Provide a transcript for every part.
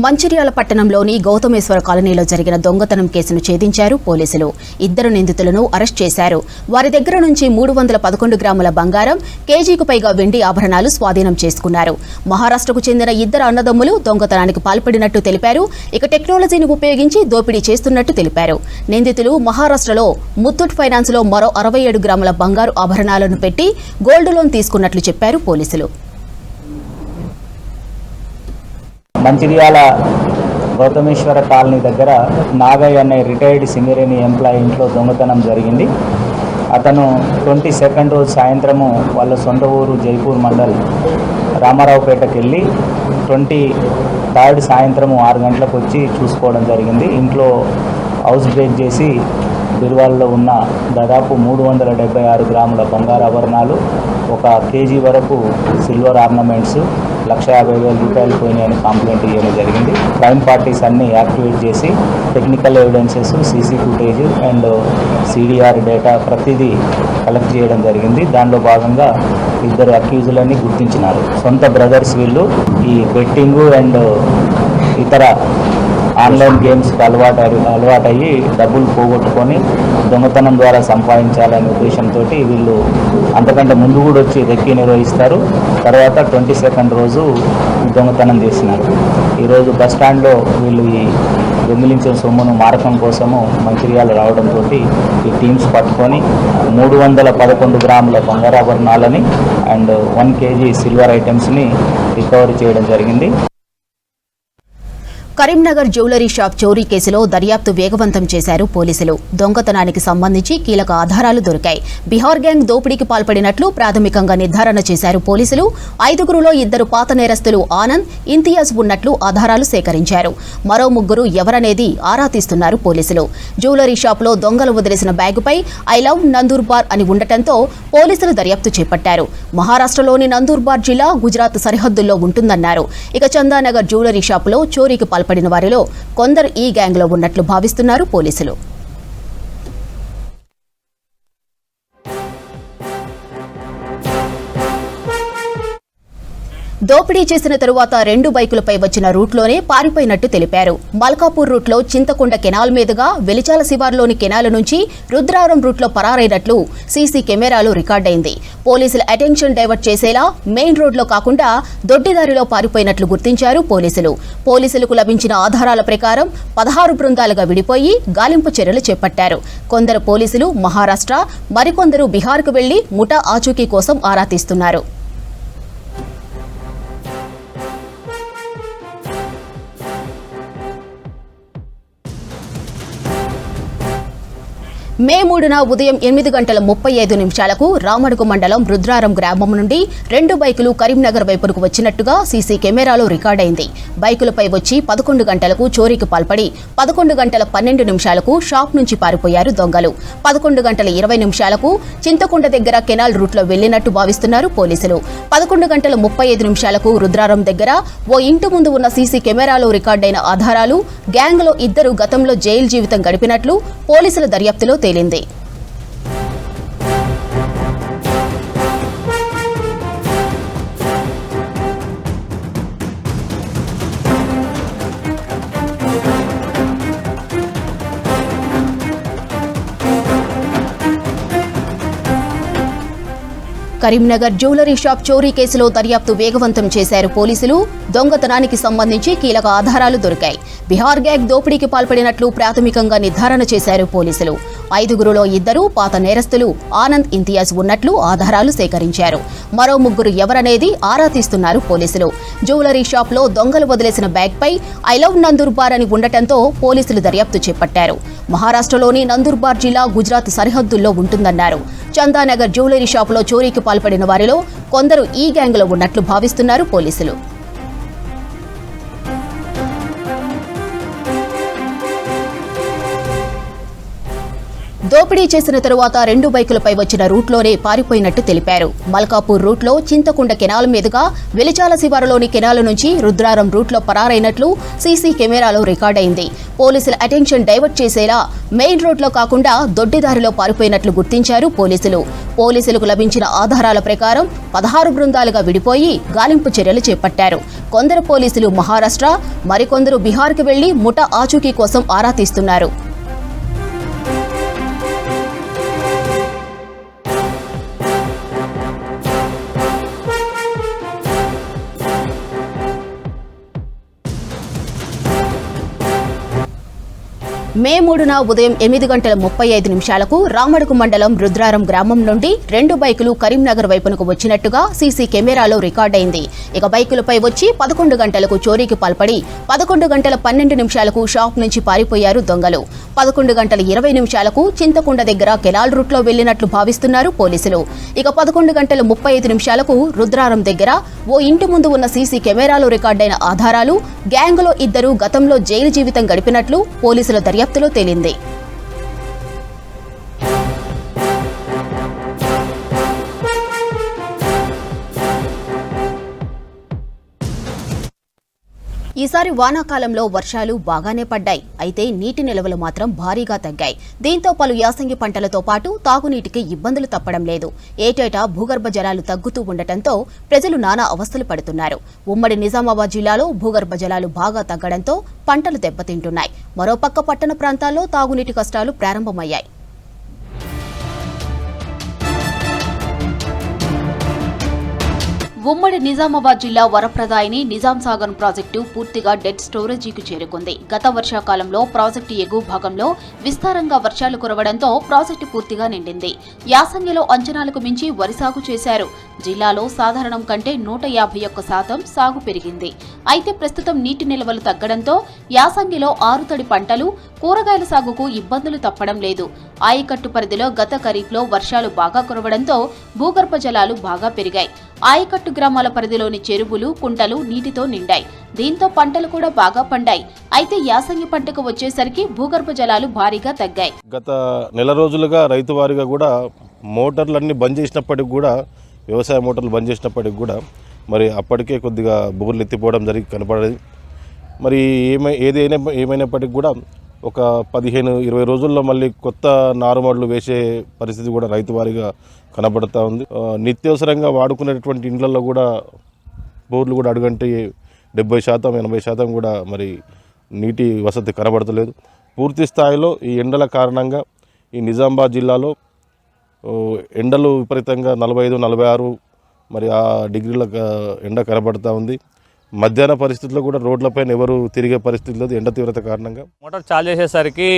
మంచిర్యాల పట్టణంలోని గౌతమేశ్వర కాలనీలో జరిగిన దొంగతనం కేసును ఛేదించారు పోలీసులు. ఇద్దరు నిందితులను అరెస్ట్ చేశారు. వారి దగ్గర నుంచి 311 గ్రాముల బంగారం, కేజీకు పైగా వెండి ఆభరణాలు స్వాధీనం చేసుకున్నారు. మహారాష్ట్రకు చెందిన ఇద్దరు అన్నదమ్ములు దొంగతనానికి పాల్పడినట్టు తెలిపారు. ఇక టెక్నాలజీని ఉపయోగించి దోపిడీ చేస్తున్నట్టు తెలిపారు. నిందితులు మహారాష్ట్రలో ముత్తూట్ ఫైనాన్స్ లో మరో 67 గ్రాముల బంగారు ఆభరణాలను పెట్టి గోల్డ్ లోన్ తీసుకున్నట్లు చెప్పారు పోలీసులు. మంచిర్యాల గౌతమేశ్వర కాలనీ దగ్గర నాగయ్య అనే రిటైర్డ్ సింగరేణి ఎంప్లాయీ ఇంట్లో దొంగతనం జరిగింది. అతను 22nd రోజు సాయంత్రము వాళ్ళ సొంత ఊరు జైపూర్ మండల్ రామారావుపేటకి వెళ్ళి 23rd సాయంత్రము 6 గంటలకు వచ్చి చూసుకోవడం జరిగింది. ఇంట్లో హౌస్ బ్రేక్ చేసి బీరువాల్లో ఉన్న దాదాపు 376 గ్రాముల బంగారు ఆభరణాలు, 1 కేజీ వరకు సిల్వర్ ఆర్నమెంట్స్, 1,50,000 రూపాయలు పోయినాయని కంప్లైంట్ ఇవ్వడం జరిగింది. క్రైమ్ పార్టీస్ అన్ని యాక్టివేట్ చేసి technical evidences, CC footage and CDR data ప్రతిదీ కలెక్ట్ చేయడం జరిగింది. దానిలో భాగంగా ఇద్దరు అక్యూజులని గుర్తించినారు. సొంత బ్రదర్స్ వీళ్ళు ఈ బెట్టింగ్ అండ్ ఇతర ఆన్లైన్ గేమ్స్కి అలవాటయ్యి డబ్బులు పోగొట్టుకొని దొంగతనం ద్వారా సంపాదించాలనే ఉద్దేశంతో వీళ్ళు అంతకంటే ముందు కూడా వచ్చి రెక్కి నిర్వహిస్తారు. తర్వాత 22nd రోజు దొంగతనం చేసినారు. ఈరోజు బస్టాండ్లో వీళ్ళు ఈ దొంగిలించిన సొమ్మును మారకం కోసము మంచిర్యాల రావడంతో ఈ టీమ్స్ పట్టుకొని 311 గ్రాముల బంగారాభరణాలని అండ్ 1 కేజీ సిల్వర్ ఐటమ్స్ని రికవరీ చేయడం జరిగింది. కరీంనగర్ జ్యువెలరీ షాప్ చోరీ కేసులో దర్యాప్తు వేగవంతం చేశారు పోలీసులు. దొంగతనానికి సంబంధించి కీలక ఆధారాలు దొరికాయి. బిహార్ గ్యాంగ్ దోపిడీకి పాల్పడినట్లు ప్రాథమికంగా నిర్ధారణ చేశారు పోలీసులు. 5గురులో 2 పాత నేరస్తులు ఆనంద్, ఇంతియాజ్ ఉన్నట్లు ఆధారాలు సేకరించారు. మరో 3 ఎవరనేది ఆరా తీస్తున్నారు పోలీసులు. జ్యువెలరీ షాప్లో దొంగలు వదిలేసిన బ్యాగుపై ఐ లవ్ నందూర్బార్ అని ఉండటంతో పోలీసులు దర్యాప్తు చేపట్టారు. మహారాష్ట్రలోని నందూర్బార్ జిల్లా గుజరాత్ సరిహద్దుల్లో ఉంటుందన్నారు. ఇక చందానగర్ జ్యువెలరీ షాపులో చోరీకి పడిన వారిలో కొందరు ఈ గ్యాంగ్లో ఉన్నట్లు భావిస్తున్నారు పోలీసులు. దోపిడీ చేసిన తరువాత 2 బైకులపై వచ్చిన రూట్లోనే పారిపోయినట్టు తెలిపారు. మల్కాపూర్ రూట్లో చింతకొండ కెనాల్ మీదుగా వెలిచాల శివార్లోని కెనాల్ నుంచి రుద్రారం రూట్లో పరారైనట్లు సీసీ కెమెరాలో రికార్డైంది. పోలీసుల అటెన్షన్ డైవర్ట్ చేసేలా మెయిన్ రోడ్లో కాకుండా దొడ్డిదారిలో పారిపోయినట్లు గుర్తించారు పోలీసులు. పోలీసులకు లభించిన ఆధారాల ప్రకారం 16 బృందాలుగా విడిపోయి గాలింపు చర్యలు చేపట్టారు. కొందరు పోలీసులు మహారాష్ట్ర, మరికొందరు బీహార్కు వెళ్లి ముఠా ఆచూకీ కోసం ఆరా తీస్తున్నారు. మే 3న ఉదయం 8:35 రామడుగు మండలం రుద్రారం గ్రామం నుండి 2 బైకులు కరీంనగర్ వైపుకు వచ్చినట్టుగా సీసీ కెమెరాలో రికార్డైంది. బైకులపై వచ్చి 11 గంటలకు చోరీకి పాల్పడి 11:12 షాప్ నుంచి పారిపోయారు దొంగలు. 11:20 చింతకొండ దగ్గర కెనాల్ రూట్లో వెళ్లినట్టు భావిస్తున్నారు పోలీసులు. 11:35 రుద్రారం దగ్గర ఓ ఇంటి ముందు ఉన్న సీసీ కెమెరాలో రికార్డైన ఆధారాలు గ్యాంగ్లో 2 గతంలో జైలు జీవితం గడిపినట్లు పోలీసుల దర్యాప్తులో తేలింది. కరీంనగర్ జ్యువెలరీ షాప్ చోరీ కేసులో దర్యాప్తు వేగవంతం చేశారు పోలీసులు. దొంగతనానికి సంబంధించి కీలక ఆధారాలు దొరికాయి. బిహార్ గ్యాంగ్ దోపిడీకి పాల్పడినట్లు ప్రాథమికంగా నిర్ధారణ చేశారు పోలీసులు. 5గురులో 2 పాత నేరస్తులు ఆనంద్, ఇంతియాజ్ ఉన్నట్లు ఆధారాలు సేకరించారు. మరో 3 ఎవరనేది ఆరా తీస్తున్నారు పోలీసులు. జ్యువెలరీ షాప్లో దొంగలు వదిలేసిన బ్యాగ్పై ఐ లవ్ నందూర్బార్ అని ఉండటంతో పోలీసులు దర్యాప్తు చేపట్టారు. మహారాష్ట్రలోని నందూర్బార్ జిల్లా గుజరాత్ సరిహద్దుల్లో ఉంటుందన్నారు. చందానగర్ జ్యువెలరీ షాపులో చోరీకి పాల్పడిన వారిలో కొందరు ఈ గ్యాంగ్లో ఉన్నట్లు భావిస్తున్నారు పోలీసులు. దోపిడీ చేసిన తరువాత 2 బైకులపై వచ్చిన రూట్లోనే పారిపోయినట్టు తెలిపారు. మల్కాపూర్ రూట్లో చింతకుండ కెనాల్ మీదుగా వెలిచాల శివారులోని కెనాల్ నుంచి రుద్రారం రూట్లో పరారైనట్లు సీసీ కెమెరాలో రికార్డైంది. పోలీసుల అటెన్షన్ డైవర్ట్ చేసేలా మెయిన్ రోడ్లో కాకుండా దొడ్డిదారిలో పారిపోయినట్లు గుర్తించారు పోలీసులు. పోలీసులకు లభించిన ఆధారాల ప్రకారం 16 బృందాలుగా విడిపోయి గాలింపు చర్యలు చేపట్టారు. కొందరు పోలీసులు మహారాష్ట్ర, మరికొందరు బీహార్కు వెళ్లి ముఠా ఆచూకీ కోసం ఆరా తీస్తున్నారు. మే 3న ఉదయం 8:35 రామడుగు మండలం రుద్రారం గ్రామం నుండి 2 బైకులు కరీంనగర్ వైపునకు వచ్చినట్టుగా సీసీ కెమెరాలో రికార్డైంది. ఇక బైకులపై వచ్చి 11 గంటలకు చోరీకి పాల్పడి 11:12 షాప్ నుంచి పారిపోయారు దొంగలు. 11:20 చింతకుండ దగ్గర కెనాల్ రూట్లో వెళ్లినట్లు భావిస్తున్నారు పోలీసులు. ఇక 11:35 రుద్రారం దగ్గర ఓ ఇంటి ముందు ఉన్న సీసీ కెమెరాలో రికార్డైన ఆధారాలు గ్యాంగ్లో 2 గతంలో జైలు జీవితం గడిపినట్లు పోలీసుల దర్యాప్తులో తేలింది. ఈసారి వానాకాలంలో వర్షాలు బాగానే పడ్డాయి. అయితే నీటి నిల్వలు మాత్రం భారీగా తగ్గాయి. దీంతో పలు యాసంగి పంటలతో పాటు తాగునీటికి ఇబ్బందులు తప్పడం లేదు. ఏటేటా భూగర్భ జలాలు తగ్గుతూ ఉండటంతో ప్రజలు నానా అవస్థలు పడుతున్నారు. ఉమ్మడి నిజామాబాద్ జిల్లాలో భూగర్భ జలాలు బాగా తగ్గడంతో పంటలు దెబ్బతింటున్నాయి. మరోపక్క పట్టణ ప్రాంతాల్లో తాగునీటి కష్టాలు ప్రారంభమయ్యాయి. ఉమ్మడి నిజామాబాద్ జిల్లా వరప్రదాయిని నిజాం సాగర్ ప్రాజెక్టు పూర్తిగా డెడ్ స్టోరేజీకి చేరుకుంది. గత వర్షాకాలంలో ప్రాజెక్టు ఎగువ భాగంలో విస్తారంగా వర్షాలు కురవడంతో ప్రాజెక్టు పూర్తిగా నిండింది. యాసంగిలో అంచనాలకు మించి వరి సాగు చేశారు. జిల్లాలో సాధారణం కంటే 151% సాగు పెరిగింది. అయితే ప్రస్తుతం నీటి నిల్వలు తగ్గడంతో యాసంగిలో ఆరుతడి పంటలు, కూరగాయల సాగుకు ఇబ్బందులు తప్పడం లేదు. ఆయకట్టు పరిధిలో గత ఖరీఫ్లో వర్షాలు బాగా కురవడంతో భూగర్భ జలాలు బాగా పెరిగాయి. ఆయకట్టు గ్రామాల పరిధిలోని చెరువులు, కుంటలు నీటితో నిండాయి. దీంతో పంటలు కూడా బాగా పండాయి. అయితే యాసంగి పంటకు వచ్చేసరికి భూగర్భ జలాలు భారీగా తగ్గాయి. గత నెల రోజులుగా రైతు వారిగా కూడా మోటార్లన్నీ బంద్ చేసినప్పటికి కూడా, వ్యవసాయ మోటార్లు బంద్ చేసినప్పటికి కూడా మరి అప్పటికే కొద్దిగా బోర్లు ఎత్తిపోవడం జరిగి కనపడేది. మరి ఏమైనప్పటికీ కూడా ఒక 15-20 రోజుల్లో మళ్ళీ కొత్త నారుమడులు వేసే పరిస్థితి కూడా రైతు వారిగా కనబడుతూ ఉంది. నిత్యవసరంగా వాడుకునేటువంటి ఇండ్లలో కూడా బోర్లు కూడా అడుగంటే 70%-80% కూడా మరి నీటి వసతి కనబడతలేదు. పూర్తి స్థాయిలో ఈ ఎండల కారణంగా ఈ నిజామాబాద్ జిల్లాలో ఎండలు విపరీతంగా 45-46 మరి ఆ డిగ్రీల ఎండ కనబడుతూ ఉంది. మధ్యాహ్న పరిస్థితుల్లో కూడా రోడ్లపైన ఎవరు తిరిగే పరిస్థితి లేదు ఎండ తీవ్రత కారణంగా. మోటార్ చాలు చేసేసరికి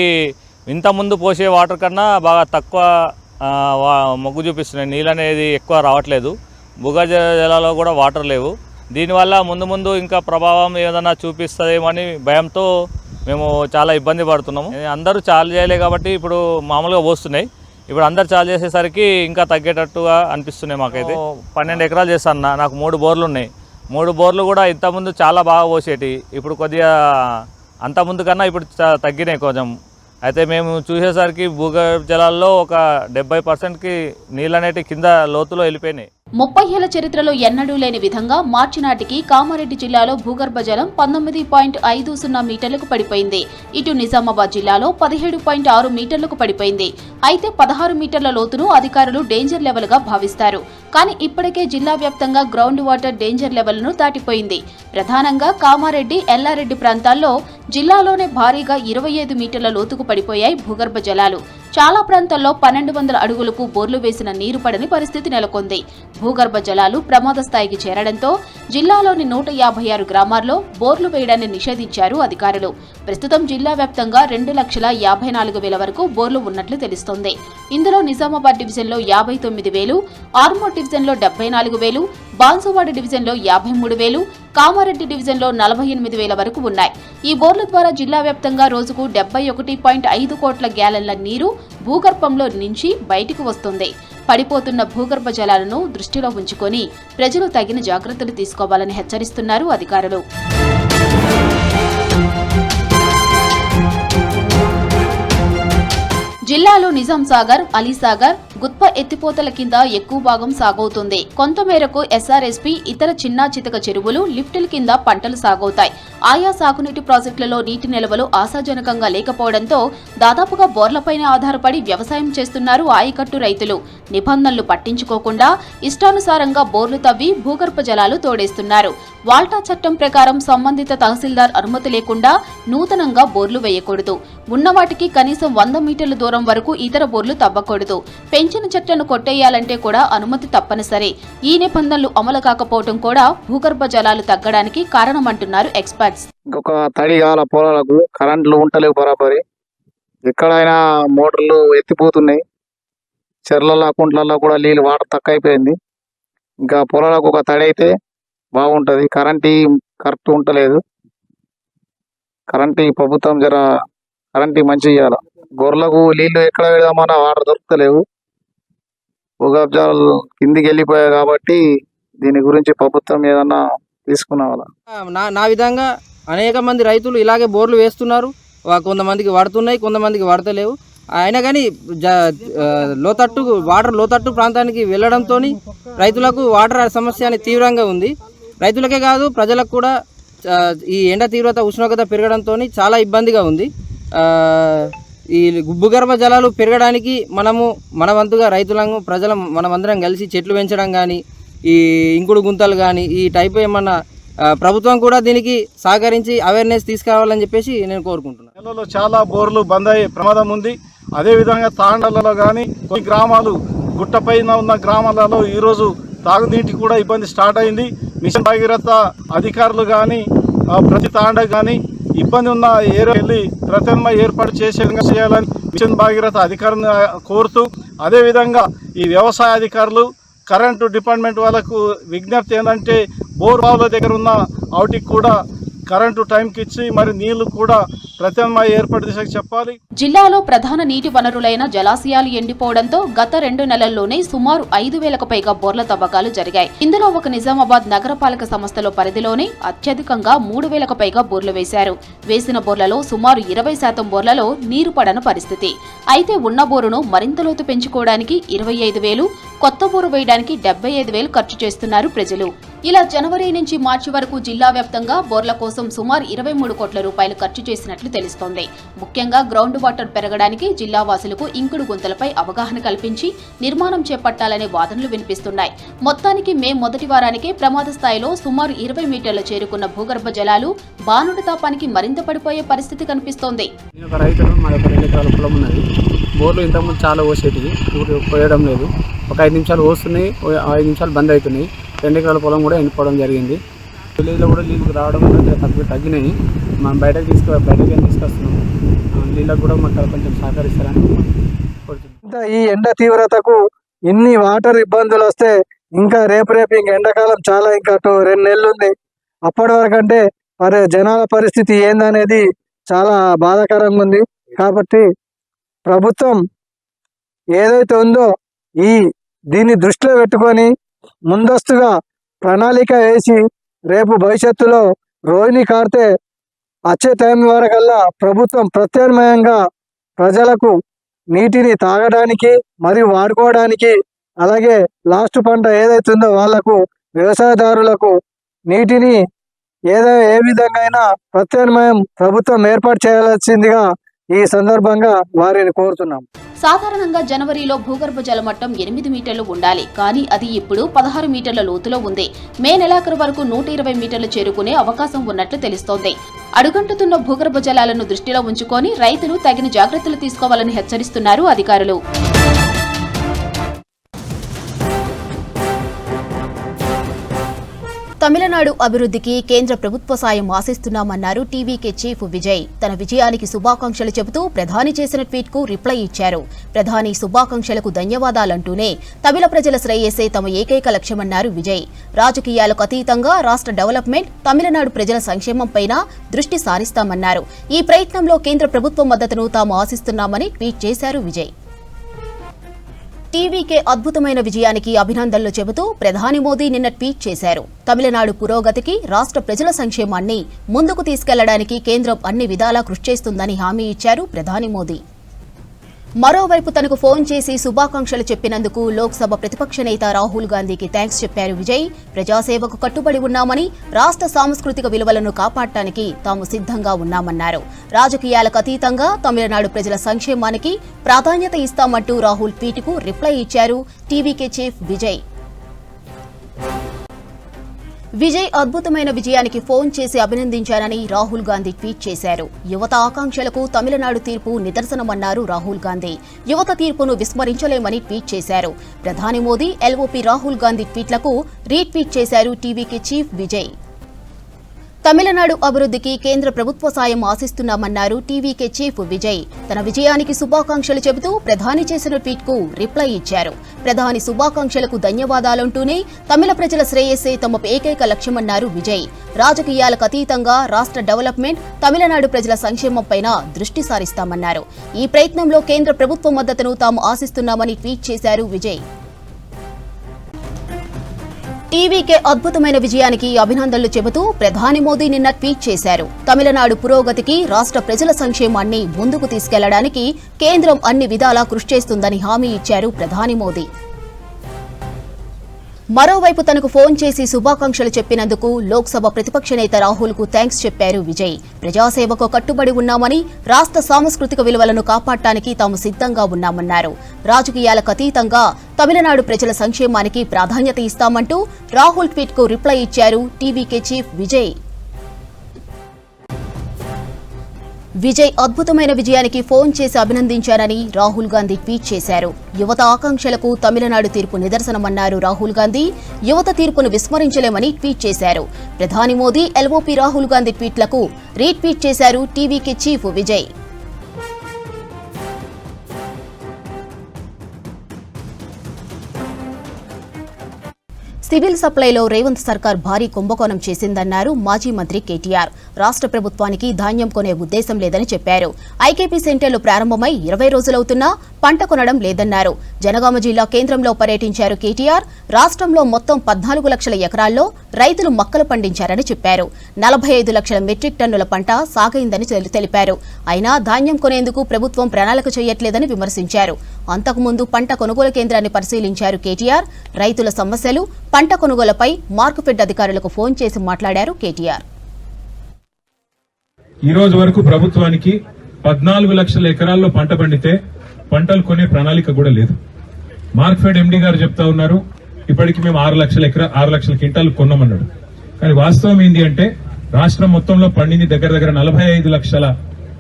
ఇంతకుముందు పోసే వాటర్ కన్నా బాగా తక్కువ మొగ్గు చూపిస్తున్నాయి. నీళ్ళు అనేది ఎక్కువ రావట్లేదు. భూగర్భ జలాల్లో కూడా వాటర్ లేవు. దీనివల్ల ముందు ఇంకా ప్రభావం ఏదైనా చూపిస్తుందేమో అని భయంతో మేము చాలా ఇబ్బంది పడుతున్నాము. అందరూ చాలు చేయలే కాబట్టి ఇప్పుడు మామూలుగా పోస్తున్నాయి. ఇప్పుడు అందరు చాలు చేసేసరికి ఇంకా తగ్గేటట్టుగా అనిపిస్తున్నాయి. మాకైతే 12 ఎకరాలు చేస్తాను. నాకు 3 బోర్లు ఉన్నాయి. 3 బోర్లు కూడా ఇంతకుముందు చాలా బాగా పోసేటి. ఇప్పుడు కొద్దిగా అంతకుముందు కన్నా ఇప్పుడు తగ్గినాయి కొంచెం. అయితే మేము చూసేసరికి భూగర్భ జలాల్లో ఒక 70%కి నీళ్ళు అనేటివి కింద లోతులో వెళ్ళిపోయినాయి. 30 ఏళ్ల చరిత్రలో ఎన్నడూ లేని విధంగా మార్చి నాటికి కామారెడ్డి జిల్లాలో భూగర్భ జలం 19.50 మీటర్లకు పడిపోయింది. ఇటు నిజామాబాద్ జిల్లాలో 17.6 మీటర్లకు పడిపోయింది. అయితే 16 మీటర్ల లోతును అధికారులు డేంజర్ లెవెల్ గా భావిస్తారు. కానీ ఇప్పటికే జిల్లా వ్యాప్తంగా గ్రౌండ్ వాటర్ డేంజర్ లెవెల్ను దాటిపోయింది. ప్రధానంగా కామారెడ్డి, ఎల్లారెడ్డి ప్రాంతాల్లో జిల్లాలోనే భారీగా 25 మీటర్ల లోతుకు పడిపోయాయి భూగర్భ జలాలు. చాలా ప్రాంతాల్లో 1200 అడుగులకు బోర్లు వేసిన నీరు పడని పరిస్థితి నెలకొంది. భూగర్భ జలాలు ప్రమాద స్థాయికి చేరడంతో జిల్లాలోని 156 గ్రామాల్లో బోర్లు వేయడాన్ని నిషేధించారు అధికారులు. ప్రస్తుతం జిల్లా వ్యాప్తంగా 2,54,000 వరకు బోర్లు ఉన్నట్లు తెలుస్తోంది. ఇందులో నిజామాబాద్ డివిజన్లో 59,000, ఆర్మూర్ డివిజన్లో 74,000, బాన్సువాడ డివిజన్లో 53,000, కామారెడ్డి డివిజన్లో 48,000 వరకు ఉన్నాయి. ఈ బోర్ల ద్వారా జిల్లా వ్యాప్తంగా రోజుకు 71.5 కోట్ల గ్యాలన్ల నీరు భూగర్భంలో నుంచి బయటకు వస్తుంది. పడిపోతున్న భూగర్భ జలాలను దృష్టిలో ఉంచుకొని ప్రజలు తగిన జాగ్రత్తలు తీసుకోవాలని హెచ్చరిస్తున్నారు అధికారులు. జిల్లా జిల్లాలో నిజాం సాగర్, అలీసాగర్, గుత్ప ఎత్తిపోతల కింద ఎక్కువ భాగం సాగవుతుంది. కొంతమేరకు ఎస్ఆర్ఎస్పీ, ఇతర చిన్న చితక చెరువులు, లిఫ్టుల కింద పంటలు సాగవుతాయి. ఆయా సాగునీటి ప్రాజెక్టులలో నీటి నిల్వలు ఆశాజనకంగా లేకపోవడంతో దాదాపుగా బోర్లపైనే ఆధారపడి వ్యవసాయం చేస్తున్నారు ఆయకట్టు రైతులు. నిబంధనలు పట్టించుకోకుండా ఇష్టానుసారంగా బోర్లు తవ్వి భూగర్భ జలాలు తోడేస్తున్నారు. వాల్టా చట్టం ప్రకారం సంబంధిత తహసీల్దార్ అనుమతి లేకుండా నూతనంగా బోర్లు వేయకూడదు. ఉన్నవాటికి కనీసం 100 మీటర్ల దూరం వరకు ఇతర బోర్లు తవ్వకూడదు. పెంచిన చెట్లను కొట్టేయాలంటే కూడా అనుమతి తప్పనిసరి. ఈ నిబంధనలు అమలు కాకపోవడం కూడా భూగర్భ జలాలు తగ్గడానికి కారణమంటున్నారు ఎక్స్పర్ట్స్. ఇంకొక తడి కాల పొలాలకు కరెంట్లు ఉంటలేవు బరాబరి. ఎక్కడైనా మోటార్లు ఎత్తిపోతున్నాయి. చెర్లలో కుంట్లలో కూడా నీళ్ళు వాటర్ తక్కువ అయిపోయింది. ఇంకా పొలాలకు ఒక తడి అయితే బాగుంటుంది. కరెక్ట్ ఉంటలేదు. ప్రభుత్వం కరెంట్ మంచి చేయాలి. గొర్రెలకు నీళ్లు ఎక్కడ పెడదామన్నా వాటర్ దొరుకుతలేవు. భూగర్భాలు కిందికి వెళ్ళిపోయాయి కాబట్టి దీని గురించి ప్రభుత్వం ఏదన్నా తీసుకున్నావాలా? నా విధంగా అనేక మంది రైతులు ఇలాగే బోర్లు వేస్తున్నారు. కొంతమందికి పడుతున్నాయి, కొంతమందికి పడతలేవు. అయినా కానీ వాటర్ లోతట్టు ప్రాంతానికి వెళ్ళడంతో రైతులకు వాటర్ సమస్య అనేది తీవ్రంగా ఉంది. రైతులకే కాదు, ప్రజలకు కూడా ఈ ఎండ తీవ్రత, ఉష్ణోగ్రత పెరగడంతో చాలా ఇబ్బందిగా ఉంది. ఈ భూగర్భ జలాలు పెరగడానికి మన వంతుగా రైతులను, మనమందరం కలిసి చెట్లు పెంచడం కానీ, ఈ ఇంకుడు గుంతలు కానీ, ఈ టైపు ఏమన్నా ప్రభుత్వం కూడా దీనికి సహకరించి అవేర్నెస్ తీసుకురావాలని చెప్పేసి నేను కోరుకుంటున్నాను. చాలా బోర్లు బంద్ అయ్యే ప్రమాదం ఉంది. అదేవిధంగా తాండాలలో కానీ కొన్ని గ్రామాలు, గుట్టపైన ఉన్న గ్రామాలలో ఈరోజు తాగునీటి కూడా ఇబ్బంది స్టార్ట్ అయింది. మిషన్ భాగీరథ అధికారులు కానీ ప్రతి తాండా కానీ ఇబ్బంది ఉన్న ఏరియా వెళ్ళి ప్రత్యామ్నాయ ఏర్పాటు చేయాలని మిషన్ భాగీరథ అధికారులను కోరుతూ, అదేవిధంగా ఈ వ్యవసాయ అధికారులు, కరెంటు డిపార్ట్మెంట్ వాళ్ళకు విజ్ఞప్తి ఏంటంటే బోర్ బావుల దగ్గర ఉన్న అవుటికి కూడా కరెంటు టైంకి ఇచ్చి మరి నీళ్లు కూడా ప్రత్యామ్నాయ ఏర్పాటు దిశకు చెప్పాలి. జిల్లాలో ప్రధాన నీటి వనరులైన జలాశయాలు ఎండిపోవడంతో గత 2 నెలల్లోనే సుమారు 5,000కు పైగా బోర్ల తవ్వకాలు జరిగాయి. ఇందులో ఒక నిజామాబాద్ నగరపాలక సంస్థలో పరిధిలోనే అత్యధికంగా 3,000కు పైగా బోర్లు వేశారు. వేసిన బోర్లలో సుమారు 20% బోర్లలో నీరు పడని పరిస్థితి. అయితే ఉన్న బోరును మరింత లోతు పెంచుకోవడానికి 25,000, కొత్త బోరు వేయడానికి 75,000 ఖర్చు చేస్తున్నారు ప్రజలు. ఇలా జనవరి నుంచి మార్చి వరకు జిల్లా వ్యాప్తంగా బోర్ల కోసం సుమారు 23 కోట్ల రూపాయలు ఖర్చు చేసినట్లు తెలుస్తోంది. ముఖ్యంగా గ్రౌండ్ వాటర్ పెరగడానికి జిల్లా వాసులకు ఇంకుడు గుంతలపై అవగాహన కల్పించి నిర్మాణం చేపట్టాలనే వాదనలు వినిపిస్తున్నాయి. మొత్తానికి మే మొదటి వారానికే ప్రమాద స్థాయిలో సుమారు 20 మీటర్లు చేరుకున్న భూగర్భ జలాలు బానుడి తాపానికి మరింత పడిపోయే పరిస్థితి కనిపిస్తోంది. బోర్లు ఇంతకుముందు చాలా పోసేటివి, ఇప్పుడు పోయడం లేదు. ఒక 5 నిమిషాలు పోస్తున్నాయి, 5 నిమిషాలు బంద్ అవుతున్నాయి. 2 ఎకరాల పొలం కూడా ఎండిపోవడం జరిగింది. విలేజ్లో కూడా నీళ్ళు రావడం వల్ల తగ్గినాయి. మనం బయటకి తీసుకొస్తున్నాము. నీళ్ళకు కూడా మాకు కొంచెం సహకరిస్తారని కోరుతున్నాం. ఈ ఎండ తీవ్రతకు ఇన్ని వాటర్ ఇబ్బందులు వస్తే ఇంకా రేపు ఇంక ఎండాకాలం చాలా ఇంకా 2 నెలలు ఉంది. అప్పటి వరకు అంటే మరి జనాల పరిస్థితి ఏందనేది చాలా బాధాకరంగా ఉంది. కాబట్టి ప్రభుత్వం ఏదైతే ఉందో దీన్ని దృష్టిలో పెట్టుకొని ముందస్తుగా ప్రణాళిక వేసి రేపు భవిష్యత్తులో రోహిణి కార్తె వచ్చే టైం వరకల్లా ప్రభుత్వం ప్రత్యామ్నాయంగా ప్రజలకు నీటిని తాగడానికి మరియు వాడుకోవడానికి, అలాగే లాస్ట్ పంట ఏదైతుందో వాళ్లకు, వ్యవసాయదారులకు నీటిని ఏ విధంగా అయినా ప్రత్యామ్నాయం ప్రభుత్వం ఏర్పాటు చేయాల్సిందిగా ఈ సందర్భంగా వారిని కోరుతున్నాం. సాధారణంగా జనవరిలో భూగర్భ జలమట్టం 8 మీటర్లు ఉండాలి. కానీ అది ఇప్పుడు 16 మీటర్ల లోతులో ఉంది. మే నెలాఖరు వరకు 120 మీటర్లు చేరుకునే అవకాశం ఉన్నట్లు తెలుస్తోంది. అడుగంటుతున్న భూగర్భ జలాలను దృష్టిలో ఉంచుకొని రైతులు తగిన జాగ్రత్తలు తీసుకోవాలని హెచ్చరిస్తున్నారు అధికారులు. తమిళనాడు అభివృద్ధికి కేంద్ర ప్రభుత్వ సాయం ఆశిస్తున్నామన్నారు టీవీకే చీఫ్ విజయ్. తన విజయానికి శుభాకాంక్షలు చెబుతూ ప్రధాని చేసిన ట్వీట్ కు రిప్లై ఇచ్చారు. ప్రధాని శుభాకాంక్షలకు ధన్యవాదాలంటూనే తమిళ ప్రజల శ్రేయస్సే తమ ఏకైక లక్ష్యమన్నారు విజయ్. రాజకీయాలకు అతీతంగా రాష్ట్ర డెవలప్మెంట్, తమిళనాడు ప్రజల సంక్షేమంపైన దృష్టి సారిస్తామన్నారు. ఈ ప్రయత్నంలో కేంద్ర ప్రభుత్వ మద్దతును తాము ఆశిస్తున్నామని ట్వీట్ చేశారు విజయ్. టీవీకే అద్భుతమైన విజయానికి అభినందనలు చెబుతూ ప్రధాని మోదీ నిన్న ట్వీట్ చేశారు. తమిళనాడు పురోగతికి, రాష్ట్ర ప్రజల సంక్షేమాన్ని ముందుకు తీసుకెళ్లడానికి కేంద్రం అన్ని విధాలా కృషి చేస్తుందని హామీ ఇచ్చారు ప్రధాని మోదీ. మరోవైపు తనకు ఫోన్ చేసి శుభాకాంక్షలు చెప్పినందుకు లోక్సభ ప్రతిపక్ష నేత రాహుల్ గాంధీకి థ్యాంక్స్ చెప్పారు విజయ్. ప్రజాసేవకు కట్టుబడి ఉన్నామని, రాష్ట్ర సాంస్కృతిక విలువలను కాపాడటానికి తాము సిద్ధంగా ఉన్నామన్నారు. రాజకీయాలకు అతీతంగా తమిళనాడు ప్రజల సంక్షేమానికి ప్రాధాన్యత ఇస్తామంటూ రాహుల్ ట్వీట్కు రిప్లై ఇచ్చారు టీవీకే చీఫ్ విజయ్. విజయ్ అద్భుతమైన విజయానికి ఫోన్ చేసి అభినందించానని రాహుల్ గాంధీ ట్వీట్ చేశారు. యువత ఆకాంక్షలకు తమిళనాడు తీర్పు నిదర్శనమన్నారు రాహుల్ గాంధీ. యువత తీర్పును విస్మరించలేమని ట్వీట్ చేశారు. ప్రధాని మోదీ, ఎల్ఓపీ రాహుల్ గాంధీ ట్వీట్లకు రీట్వీట్ చేశారు టీవీకే చీఫ్ విజయ్. తమిళనాడు అభివృద్ధికి కేంద్ర ప్రభుత్వ సాయం ఆశిస్తున్నామన్నారు టీవీకే చీఫ్ విజయ్. తన విజయానికి శుభాకాంక్షలు చెబుతూ ప్రధాని చేసిన ట్వీట్కు రిప్లై ఇచ్చారు. ప్రధాని శుభాకాంక్షలకు ధన్యవాదాలంటూనే తమిళ ప్రజల శ్రేయస్సే తమ ఏకైక లక్ష్యమన్నారు విజయ్. రాజకీయాలకు అతీతంగా రాష్ట్ర డెవలప్మెంట్, తమిళనాడు ప్రజల సంక్షేమంపైన దృష్టి సారిస్తామన్నారు. ఈ ప్రయత్నంలో కేంద్ర ప్రభుత్వ మద్దతును తాము ఆశిస్తున్నామని ట్వీట్ చేశారు విజయ్. టీవీకే అద్భుతమైన విజయానికి అభినందనలు చెబుతూ ప్రధాని మోదీ నిన్న ట్వీట్ చేశారు. తమిళనాడు పురోగతికి, రాష్ట్ర ప్రజల సంక్షేమాన్ని ముందుకు తీసుకెళ్లడానికి కేంద్రం అన్ని విధాలా కృషి చేస్తుందని హామీ ఇచ్చారు ప్రధాని మోదీ. మరోవైపు తనకు ఫోన్ చేసి శుభాకాంక్షలు చెప్పినందుకు లోక్సభ ప్రతిపక్ష నేత రాహుల్కు థ్యాంక్స్ చెప్పారు విజయ్. ప్రజాసేవకు కట్టుబడి ఉన్నామని, రాష్ట్ర సాంస్కృతిక విలువలను కాపాడటానికి తాము సిద్ధంగా ఉన్నామన్నారు. రాజకీయాలకు అతీతంగా తమిళనాడు ప్రజల సంక్షేమానికి ప్రాధాన్యత ఇస్తామంటూ రాహుల్ ట్వీట్కు రిప్లై ఇచ్చారు టీవీకే చీఫ్ విజయ్. విజయ్ అద్భుతమైన విజయానికి ఫోన్ చేసి అభినందించారని రాహుల్ గాంధీ ట్వీట్ చేశారు. యువత ఆకాంక్షలకు తమిళనాడు తీర్పు నిదర్శనమన్నారు రాహుల్ గాంధీ. యువత తీర్పును విస్మరించలేమని ట్వీట్ చేశారు. ప్రధాని మోదీ, ఎల్ఓపీ రాహుల్ గాంధీ ట్వీట్లకు రీట్వీట్ చేశారు టీవీకే చీఫ్ విజయ్. సివిల్ సప్లైలో రేవంత్ సర్కార్ భారీ కుంభకోణం చేసిందన్నారు మాజీ మంత్రి కేటీఆర్. రాష్ట్ర ప్రభుత్వానికి ధాన్యం కొనే ఉద్దేశం లేదని చెప్పారు. ఐకేపీ సెంటర్లు ప్రారంభమై 20 రోజులవుతున్నా పంట కొనడం లేదన్నారు. జనగామ జిల్లా కేంద్రంలో పర్యటించారు కేటీఆర్. రాష్ట్రంలో మొత్తం 14 లక్షల ఎకరాల్లో రైతులు మొక్కలు పండించారని చెప్పారు. 45 లక్షల మెట్రిక్ టన్నుల పంట సాగైందని తెలిపారు. అయినా ధాన్యం కొనేందుకు ప్రభుత్వం ప్రణాళిక చేయట్లేదని విమర్శించారు. అంతకుముందు పంట కొనుగోలు కేంద్రాన్ని పరిశీలించారు కేటీఆర్. రైతుల సమస్యలు, పంట కొనుగోలుపై మార్కెట్ అధికారులకు ఫోన్ చేసి మాట్లాడారు కేటీఆర్. ఈ రోజు వరకు ప్రభుత్వానికి 14 లక్షల ఎకరాల్లో పంట పండితే పంటలు కొనే ప్రణాళిక కూడా లేదు. మార్క్ఫెడ్ ఎండీ గారు చెప్తా ఉన్నారు, ఇప్పటికి మేము 6 లక్షల క్వింటాలు కొన్నామన్నాడు. కానీ వాస్తవం ఏంటి అంటే రాష్ట్రం మొత్తంలో పండింది దగ్గర 45 లక్షల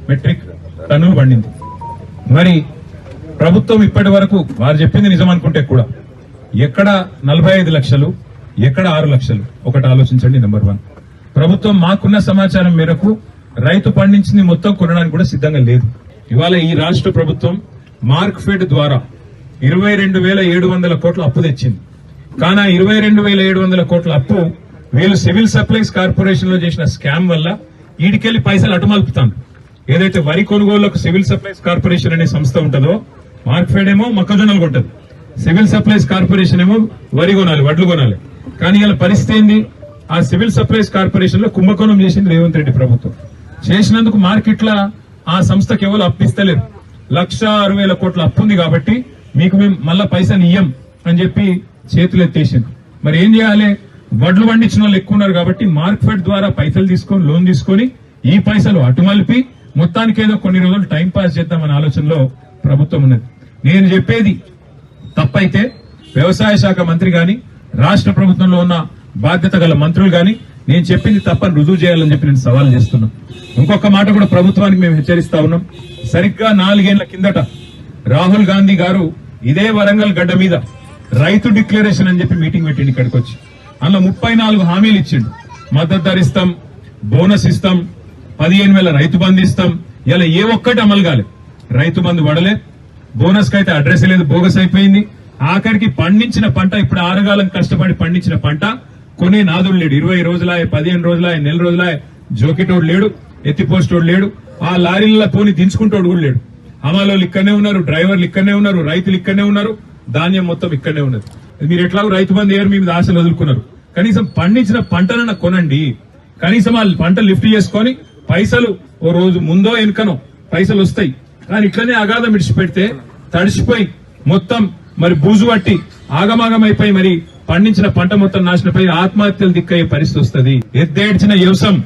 మెట్రిక్ టన్నులు పండింది. మరి ప్రభుత్వం ఇప్పటి వరకు వారు చెప్పింది నిజం అనుకుంటే కూడా ఎక్కడ 45 లక్షలు, ఎక్కడ 6 లక్షలు, ఒకటి ఆలోచించండి. నెంబర్ 1, ప్రభుత్వం మాకున్న సమాచారం మేరకు రైతు పండించింది మొత్తం కొనడానికి కూడా సిద్ధంగా లేదు. ఇవాళ ఈ రాష్ట్ర ప్రభుత్వం మార్క్ఫెడ్ ద్వారా 22,700 కోట్ల అప్పు తెచ్చింది. కానీ 22,700 కోట్ల అప్పు వీళ్ళు సివిల్ సప్లైస్ కార్పొరేషన్ లో చేసిన స్కామ్ వల్ల ఈడికెళ్లి పైసలు అటుమలుపుతాం. ఏదైతే వరి కొనుగోలుకు సివిల్ సప్లైస్ కార్పొరేషన్ అనే సంస్థ ఉంటుందో, మార్క్ఫెడ్ ఏమో మొక్కజొన్నలు కొంటది, సివిల్ సప్లైస్ కార్పొరేషన్ ఏమో వరి కొనాలి, వడ్లు కొనాలి. కానీ ఇలా పరిస్థితి ఏంది, ఆ సివిల్ సప్లైస్ కార్పొరేషన్ లో కుంభకోణం చేసింది రేవంత్ రెడ్డి ప్రభుత్వం. చేసినందుకు మార్కెట్ల ఆ సంస్థకి ఎవరు అప్పిస్తలేరు. 1,60,000 కోట్ల అప్పు ఉంది కాబట్టి మీకు మేము మళ్ళా పైసలు ఇయ్యం అని చెప్పి చేతులు ఎత్తేసింది. మరి ఏం చేయాలి, వడ్లు పండించిన వాళ్ళు ఎక్కువ ఉన్నారు కాబట్టి మార్క్ఫెడ్ ద్వారా పైసలు తీసుకొని, లోన్ తీసుకొని ఈ పైసలు అటుమలిపి మొత్తానికి ఏదో కొన్ని రోజులు టైం పాస్ చేద్దామనే ఆలోచనలో ప్రభుత్వం ఉన్నది. నేను చెప్పేది తప్పైతే వ్యవసాయ శాఖ మంత్రి గాని, రాష్ట్ర ప్రభుత్వంలో ఉన్న బాధ్యత గల మంత్రులు గాని నేను చెప్పింది తప్పని రుజువు చేయాలని చెప్పి నేను సవాల్ చేస్తున్నాను. ఇంకొక మాట కూడా ప్రభుత్వానికి మేము హెచ్చరిస్తా ఉన్నాం. సరిగ్గా 4 ఏళ్ల కిందట రాహుల్ గాంధీ గారు ఇదే వరంగల్ గడ్డ మీద రైతు డిక్లరేషన్ అని చెప్పి మీటింగ్ పెట్టిండు ఇక్కడికి వచ్చి. అందులో 34 హామీలు ఇచ్చిండు. మద్దతు ధర ఇస్తాం, బోనస్ ఇస్తాం, 15,000 రైతు బంధు ఇస్తాం. ఇలా ఏ ఒక్కటి అమలు కాలేదు. రైతు బంధు పడలే, బోనస్ కి అయితే అడ్రస్ లేదు, బోగస్ అయిపోయింది. ఆఖరికి పండించిన పంట, ఇప్పుడు ఆరుగాలం కష్టపడి పండించిన పంట కొనే నాదుడు లేడు. 20 రోజులాయ, 15 రోజులాయ, నెల రోజులాయ జోకిటోడు లేడు, ఎత్తిపోస్టోడు లేడు, ఆ లారీల పోని దించుకుంటోడు కూడా లేడు. హమాలోళ్ళు ఇక్కడనే ఉన్నారు, డ్రైవర్లు ఇక్కడనే ఉన్నారు, రైతులు ఇక్కడనే ఉన్నారు, ధాన్యం మొత్తం ఇక్కడనే ఉన్నది. మీరు ఎట్లాగో రైతు బంధు ఏరు మీ మీద ఆశలు వదులుకున్నారు. కనీసం పండించిన పంటనన్నా కొనండి. కనీసం ఆ పంట లిఫ్ట్ చేసుకొని పైసలు ఓ రోజు ముందో వెనుకనో పైసలు వస్తాయి. కానీ ఇట్లనే అగాధం విడిచిపెడితే తడిసిపోయి మొత్తం మరి బూజు పట్టి ఆగమాగమైపోయి మరి పండించిన పంట మొత్తం నాశనపోయి ఆత్మహత్యలు దిక్కయ్యే పరిస్థితి వస్తుంది. ఎద్దేడ్చిన వ్యవసాయం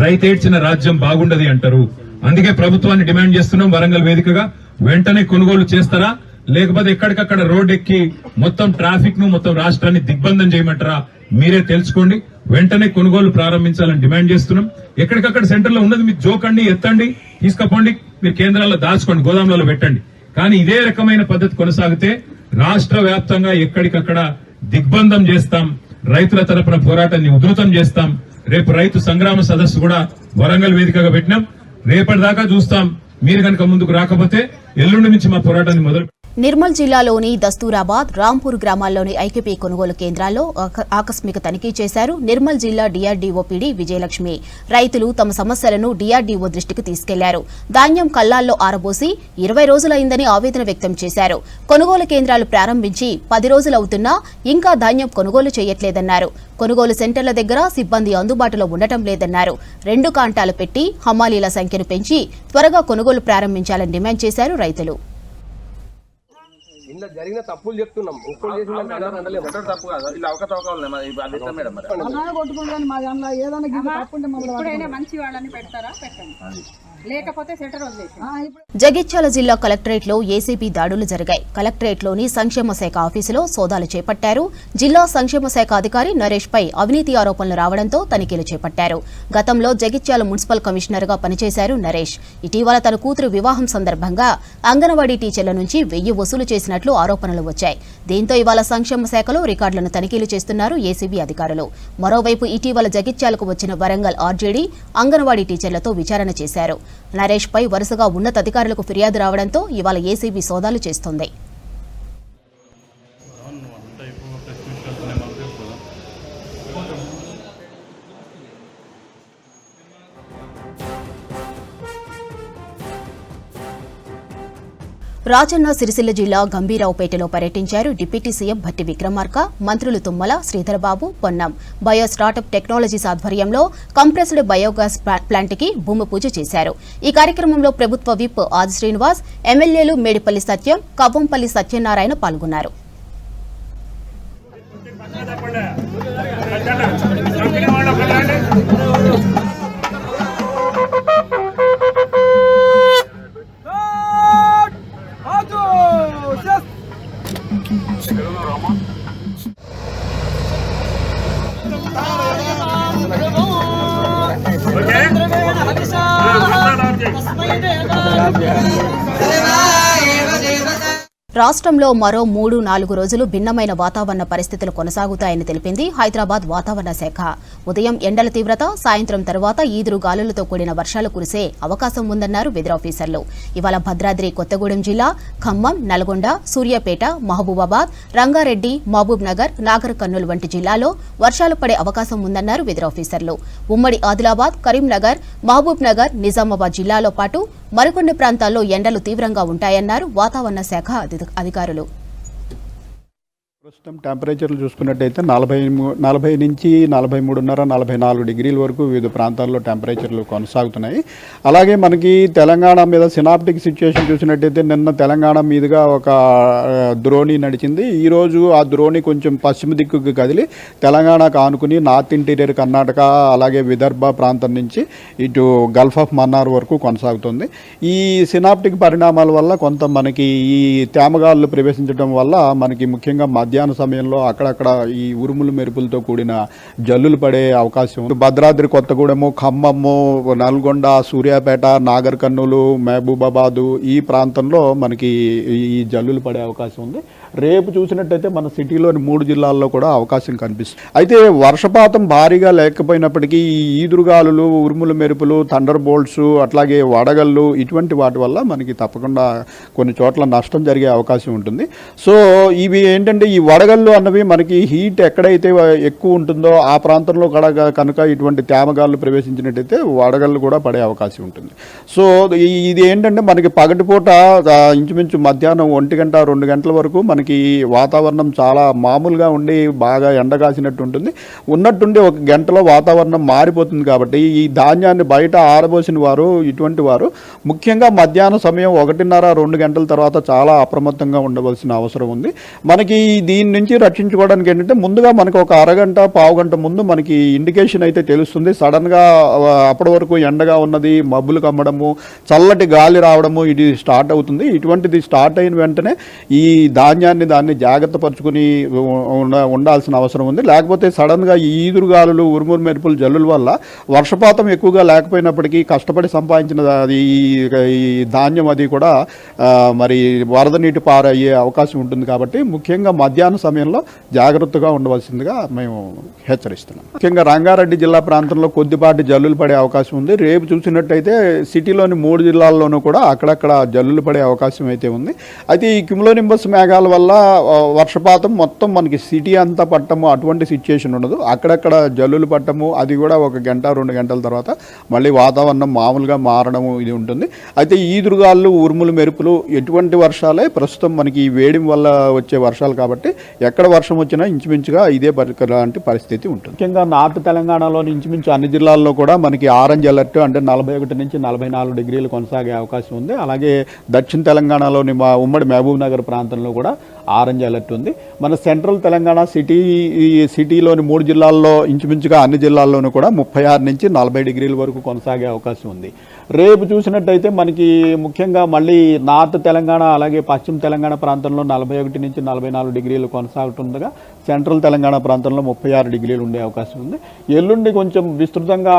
రైతేడ్చిన రాజ్యం బాగుండదు అంటారు. అందుకే ప్రభుత్వాన్ని డిమాండ్ చేస్తున్నాం, వరంగల్ వేదికగా వెంటనే కొనుగోలు చేస్తారా, లేకపోతే ఎక్కడికక్కడ రోడ్ ఎక్కి మొత్తం ట్రాఫిక్ ను మొత్తం రాష్ట్రాన్ని దిగ్బంధం చేయమంటారా మీరే తెలుసుకోండి. వెంటనే కొనుగోలు ప్రారంభించాలని డిమాండ్ చేస్తున్నాం. ఎక్కడికక్కడ సెంటర్లో ఉన్నది మీరు జోకండి, ఎత్తండి, తీసుకపోండి, మీరు కేంద్రాల్లో దాచుకోండి, గోదాములలో పెట్టండి. కానీ ఇదే రకమైన పద్ధతి కొనసాగితే రాష్ట్ర వ్యాప్తంగా ఎక్కడికక్కడ దిగ్బంధం చేస్తాం. రైతుల తరపున పోరాటాన్ని ఉధృతం చేస్తాం. రేపు రైతు సంగ్రామ సదస్సు కూడా వరంగల్ వేదికగా పెట్టినాం. రేపటిదాకా చూస్తాం. మీరు కనుక ముందుకు రాకపోతే ఎల్లుండి నుంచి మా పోరాటాన్ని మొదలు. నిర్మల్ జిల్లాలోని దస్తూరాబాద్, రాంపూర్ గ్రామాల్లోని ఐకేపీ కొనుగోలు కేంద్రాల్లో ఆకస్మిక తనిఖీ చేశారు నిర్మల్ జిల్లా డీఆర్డీఓ పీడీ విజయలక్ష్మి. రైతులు తమ సమస్యలను డీఆర్డీఓ దృష్టికి తీసుకెళ్లారు. ధాన్యం కల్లాల్లో ఆరబోసి 20 రోజులైందని ఆవేదన వ్యక్తం చేశారు. కొనుగోలు కేంద్రాలు ప్రారంభించి 10 రోజులవుతున్నా ఇంకా ధాన్యం కొనుగోలు చేయట్లేదన్నారు. కొనుగోలు సెంటర్ల దగ్గర సిబ్బంది అందుబాటులో ఉండటం లేదన్నారు. 2 కాంటాలు పెట్టి హమాలీల సంఖ్యను పెంచి త్వరగా కొనుగోలు ప్రారంభించాలని డిమాండ్ చేశారు రైతులు. ఇంట్లో జరిగిన తప్పులు చెప్తున్నాం. ఒక్కరు చేసిన తప్పు కాదు, ఇలా అవకతవకాలు మంచి వాళ్ళని పెడతారా, పెట్టండి, లేకపోతే సెంటర్ వదిలేసి. జగిత్యాల జిల్లా కలెక్టరేట్లో ఏసీబీ దాడులు జరిగాయి. కలెక్టరేట్లోని సంక్షేమ శాఖ ఆఫీసులో సోదాలు చేపట్టారు. జిల్లా సంక్షేమ శాఖ అధికారి నరేష్ పై అవినీతి ఆరోపణలు రావడంతో తనిఖీలు చేపట్టారు. గతంలో జగిత్యాల మున్సిపల్ కమిషనర్ గా పనిచేశారు నరేష్. ఇటీవల తన కూతురు వివాహం సందర్భంగా అంగన్వాడీ టీచర్ల నుంచి 1000 వసూలు చేసినట్లు ఆరోపణలు వచ్చాయి. దీంతో ఇవాళ సంక్షేమ శాఖలో రికార్డులను తనిఖీలు చేస్తున్నారు ఏసీబీ అధికారులు. మరోవైపు ఇటీవల జగిత్యాలకు వచ్చిన వరంగల్ ఆర్జేడీ అంగన్వాడీ టీచర్లతో విచారణ చేశారు. నరేష్ పై వరుసగా ఉన్నతాధికారులకు ఫిర్యాదు రావడంతో ఇవాళ ఏసీబీ సోదాలు చేస్తోంది. రాజన్న సిరిసిల్ల జిల్లా గంభీరావుపేటలో పర్యటించారు డిప్యూటీ సీఎం భట్టి విక్రమార్క. మంత్రులు Tummala, Sridhar Babu, Ponnam bio startup technologies ఆధ్వర్యంలో కంప్రెస్డ్ బయోగ్యాస్ ప్లాంట్కి భూమి పూజ చేశారు. ఈ కార్యక్రమంలో ప్రభుత్వ విప్ ఆది శ్రీనివాస్, ఎమ్మెల్యేలు మేడిపల్లి సత్యం, కవ్వంపల్లి సత్యనారాయణ పాల్గొన్నారు. రాష్ట్రంలో మరో 3-4 రోజులు భిన్నమైన వాతావరణ పరిస్థితులు కొనసాగుతాయని తెలిపింది హైదరాబాద్ వాతావరణ శాఖ. ఉదయం ఎండల తీవ్రత, సాయంత్రం తర్వాత ఈదురు గాలులతో కూడిన వర్షాలు కురిసే అవకాశం ఉందన్నారు వెదర్ ఆఫీసర్లు. ఇవాళ భద్రాద్రి కొత్తగూడెం జిల్లా, ఖమ్మం, నల్గొండ, సూర్యాపేట, మహబూబాబాద్, రంగారెడ్డి, మహబూబ్ నగర్, నాగర్ కర్నూలు వంటి జిల్లాల్లో వర్షాలు పడే అవకాశం ఉందన్నారు వెదర్ ఆఫీసర్లు. ఉమ్మడి ఆదిలాబాద్, కరీంనగర్, మహబూబ్ నగర్, నిజామాబాద్ జిల్లాలో పాటు మరికొన్ని ప్రాంతాల్లో ఎండలు తీవ్రంగా ఉంటాయన్నారు వాతావరణ శాఖ అధికారులు. ప్రస్తుతం టెంపరేచర్లు చూసుకున్నట్టయితే 40 నుంచి 43.5, 44 డిగ్రీల వరకు వివిధ ప్రాంతాల్లో టెంపరేచర్లు కొనసాగుతున్నాయి. అలాగే మనకి తెలంగాణ మీద సినాప్టిక్ సిచ్యుయేషన్ చూసినట్టయితే నిన్న తెలంగాణ మీదుగా ఒక ద్రోణి నడిచింది. ఈరోజు ఆ ద్రోణి కొంచెం పశ్చిమ దిక్కుకు కదిలి తెలంగాణకు ఆనుకుని నార్త్ ఇంటీరియర్ కర్ణాటక అలాగే విదర్భ ప్రాంతం నుంచి ఇటు గల్ఫ్ ఆఫ్ మన్నార్ వరకు కొనసాగుతుంది. ఈ సినాప్టిక్ పరిణామాల వల్ల కొంత మనకి ఈ తేమగాళ్ళు ప్రవేశించడం వల్ల మనకి ముఖ్యంగా మధ్యాహ్న సమయంలో అక్కడక్కడ ఈ ఉరుములు మెరుపులతో కూడిన జల్లులు పడే అవకాశం ఉంది. భద్రాద్రి కొత్తగూడెము, ఖమ్మము, నల్గొండ, సూర్యాపేట, నాగర్ కర్నూలు, మహబూబాబాదు ఈ ప్రాంతంలో మనకి ఈ జల్లులు పడే అవకాశం ఉంది. రేపు చూసినట్టయితే మన సిటీలోని 3 జిల్లాల్లో కూడా అవకాశం కనిపిస్తుంది. అయితే వర్షపాతం భారీగా లేకపోయినప్పటికీ ఈ ఈదురుగాలులు, ఉరుముల మెరుపులు, థండర్ బోల్ట్స్, అట్లాగే వడగళ్ళు ఇటువంటి వాటి వల్ల మనకి తప్పకుండా కొన్ని చోట్ల నష్టం జరిగే అవకాశం ఉంటుంది. సో ఇవి ఏంటంటే ఈ వడగళ్ళు అన్నవి మనకి హీట్ ఎక్కడైతే ఎక్కువ ఉంటుందో ఆ ప్రాంతంలో కూడా కనుక ఇటువంటి తేమగాళ్ళు ప్రవేశించినట్టయితే వడగళ్ళు కూడా పడే అవకాశం ఉంటుంది. సో ఇది ఏంటంటే మనకి పగటిపూట ఇంచుమించు మధ్యాహ్నం 1 గంట 2 గంటల వరకు మనకి మనకి వాతావరణం చాలా మామూలుగా ఉండి బాగా ఎండగాసినట్టు ఉంటుంది, ఉన్నట్టుండి ఒక గంటలో వాతావరణం మారిపోతుంది. కాబట్టి ఈ ధాన్యాన్ని బయట ఆరబోసిన వారు, ఇటువంటి వారు ముఖ్యంగా మధ్యాహ్నం సమయం 1:30-2 గంటల తర్వాత చాలా అప్రమత్తంగా ఉండవలసిన అవసరం ఉంది. మనకి దీని నుంచి రక్షించుకోవడానికి ఏంటంటే ముందుగా మనకు ఒక అరగంట పావు గంట ముందు మనకి ఇండికేషన్ అయితే తెలుస్తుంది. సడన్గా అప్పటి వరకు ఎండగా ఉన్నది, మబ్బులు కమ్మడము, చల్లటి గాలి రావడము ఇది స్టార్ట్ అవుతుంది. ఇటువంటిది స్టార్ట్ అయిన వెంటనే ఈ దాన్ని జాగ్రత్త పరుచుకుని ఉండాల్సిన అవసరం ఉంది. లేకపోతే సడన్గా ఈ ఈదురుగాలులు, ఉరుమురు మెరుపులు, జల్లుల వల్ల వర్షపాతం ఎక్కువగా లేకపోయినప్పటికీ కష్టపడి సంపాదించిన ఈ ధాన్యం అది కూడా మరి వరద నీటి పారయ్యే అవకాశం ఉంటుంది. కాబట్టి ముఖ్యంగా మధ్యాహ్న సమయంలో జాగ్రత్తగా ఉండవలసిందిగా మేము హెచ్చరిస్తున్నాం. ముఖ్యంగా రంగారెడ్డి జిల్లా ప్రాంతంలో కొద్దిపాటి జల్లులు పడే అవకాశం ఉంది. రేపు చూసినట్టయితే సిటీలోని 3 జిల్లాల్లోనూ కూడా అక్కడక్కడ జల్లులు పడే అవకాశం అయితే ఉంది. అయితే ఈ క్యుములోనింబస్ మేఘాల వల్ల వర్షపాతం మొత్తం మనకి సిటీ అంతా పట్టము అటువంటి సిచ్యుయేషన్ ఉండదు. అక్కడక్కడ జల్లులు పట్టము, అది కూడా 1-2 గంటల తర్వాత మళ్ళీ వాతావరణం మామూలుగా మారడము ఇది ఉంటుంది. అయితే ఈదురుగాళ్ళు, ఉరుములు మెరుపులు ఎటువంటి వర్షాలే ప్రస్తుతం మనకి ఈ వేడి వల్ల వచ్చే వర్షాలు. కాబట్టి ఎక్కడ వర్షం వచ్చినా ఇంచుమించుగా ఇదే లాంటి పరిస్థితి ఉంటుంది. ముఖ్యంగా నార్త్ తెలంగాణలోని ఇంచుమించు అన్ని జిల్లాల్లో కూడా మనకి ఆరెంజ్ అలర్ట్ అంటే 41 నుంచి 44 డిగ్రీలు కొనసాగే అవకాశం ఉంది. అలాగే దక్షిణ తెలంగాణలోని మా ఉమ్మడి మహబూబ్ నగర్ ప్రాంతంలో కూడా ఆరెంజ్ అలర్ట్ ఉంది. మన సెంట్రల్ తెలంగాణ సిటీలోని 3 జిల్లాల్లో ఇంచుమించుగా అన్ని జిల్లాల్లోనూ కూడా 36 నుంచి 40 డిగ్రీల వరకు కొనసాగే అవకాశం ఉంది. రేపు చూసినట్టయితే మనకి ముఖ్యంగా మళ్ళీ నార్త్ తెలంగాణ అలాగే పశ్చిమ తెలంగాణ ప్రాంతంలో 41 నుంచి 44 డిగ్రీలు కొనసాగుతుండగా సెంట్రల్ తెలంగాణ ప్రాంతంలో 36 డిగ్రీలు ఉండే అవకాశం ఉంది. ఎల్లుండి కొంచెం విస్తృతంగా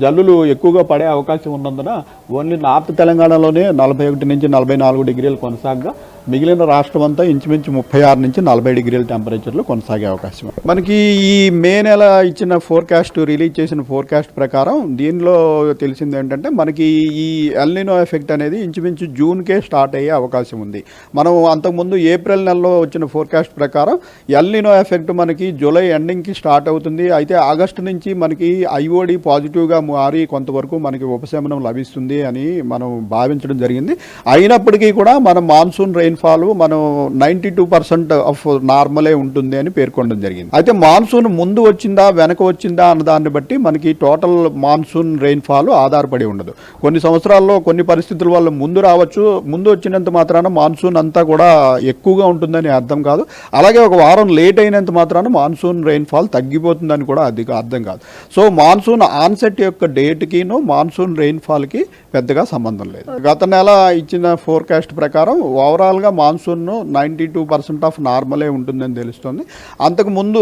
జల్లులు ఎక్కువగా పడే అవకాశం ఉన్నందున ఓన్లీ నార్త్ తెలంగాణలోనే 41 నుంచి 44 డిగ్రీలు కొనసాగగా మిగిలిన రాష్ట్రం అంతా ఇంచుమించు 36 నుంచి 40 డిగ్రీల టెంపరేచర్లు కొనసాగే అవకాశం. మనకి ఈ మే నెల ఇచ్చిన ఫోర్కాస్ట్, రిలీజ్ చేసిన ఫోర్కాస్ట్ ప్రకారం దీనిలో తెలిసింది ఏంటంటే మనకి ఈ ఎల్నినో ఎఫెక్ట్ అనేది ఇంచుమించు జూన్కే స్టార్ట్ అయ్యే అవకాశం ఉంది. మనం అంతకుముందు ఏప్రిల్ నెలలో వచ్చిన ఫోర్కాస్ట్ ప్రకారం ఎల్నినో ఎఫెక్ట్ మనకి జూలై ఎండింగ్కి స్టార్ట్ అవుతుంది. అయితే ఆగస్టు నుంచి మనకి ఐఓడి పాజిటివ్గా మారి కొంతవరకు మనకి ఉపశమనం లభిస్తుంది అని మనం భావించడం జరిగింది. అయినప్పటికీ కూడా మన మాన్సూన్ రెయిన్ఫాల్ మనం 92% ఆఫ్ నార్మలే ఉంటుంది అని పేర్కొనడం జరిగింది. అయితే మాన్సూన్ ముందు వచ్చిందా వెనక వచ్చిందా అన్న దాన్ని బట్టి మనకి టోటల్ మాన్సూన్ రెయిన్ఫాల్ ఆధారపడి ఉండదు. కొన్ని సంవత్సరాల్లో కొన్ని పరిస్థితుల వల్ల ముందు రావచ్చు, ముందు వచ్చినంత మాత్రాన మాన్సూన్ అంతా కూడా ఎక్కువగా ఉంటుందని అర్థం కాదు. అలాగే ఒక వారం లేట్ అయినంత మాత్రాన మాన్సూన్ రెయిన్ఫాల్ తగ్గిపోతుందని కూడా అది అర్థం కాదు. సో మాన్సూన్ ఆన్సెట్ యొక్క డేట్కిను మాన్సూన్ రెయిన్ఫాల్కి పెద్దగా సంబంధం లేదు. గత నెల ఇచ్చిన ఫోర్కాస్ట్ ప్రకారం ఓవరాల్గా మాన్సూన్ 92% ఆఫ్ నార్మలే ఉంటుందని తెలుస్తుంది. అంతకుముందు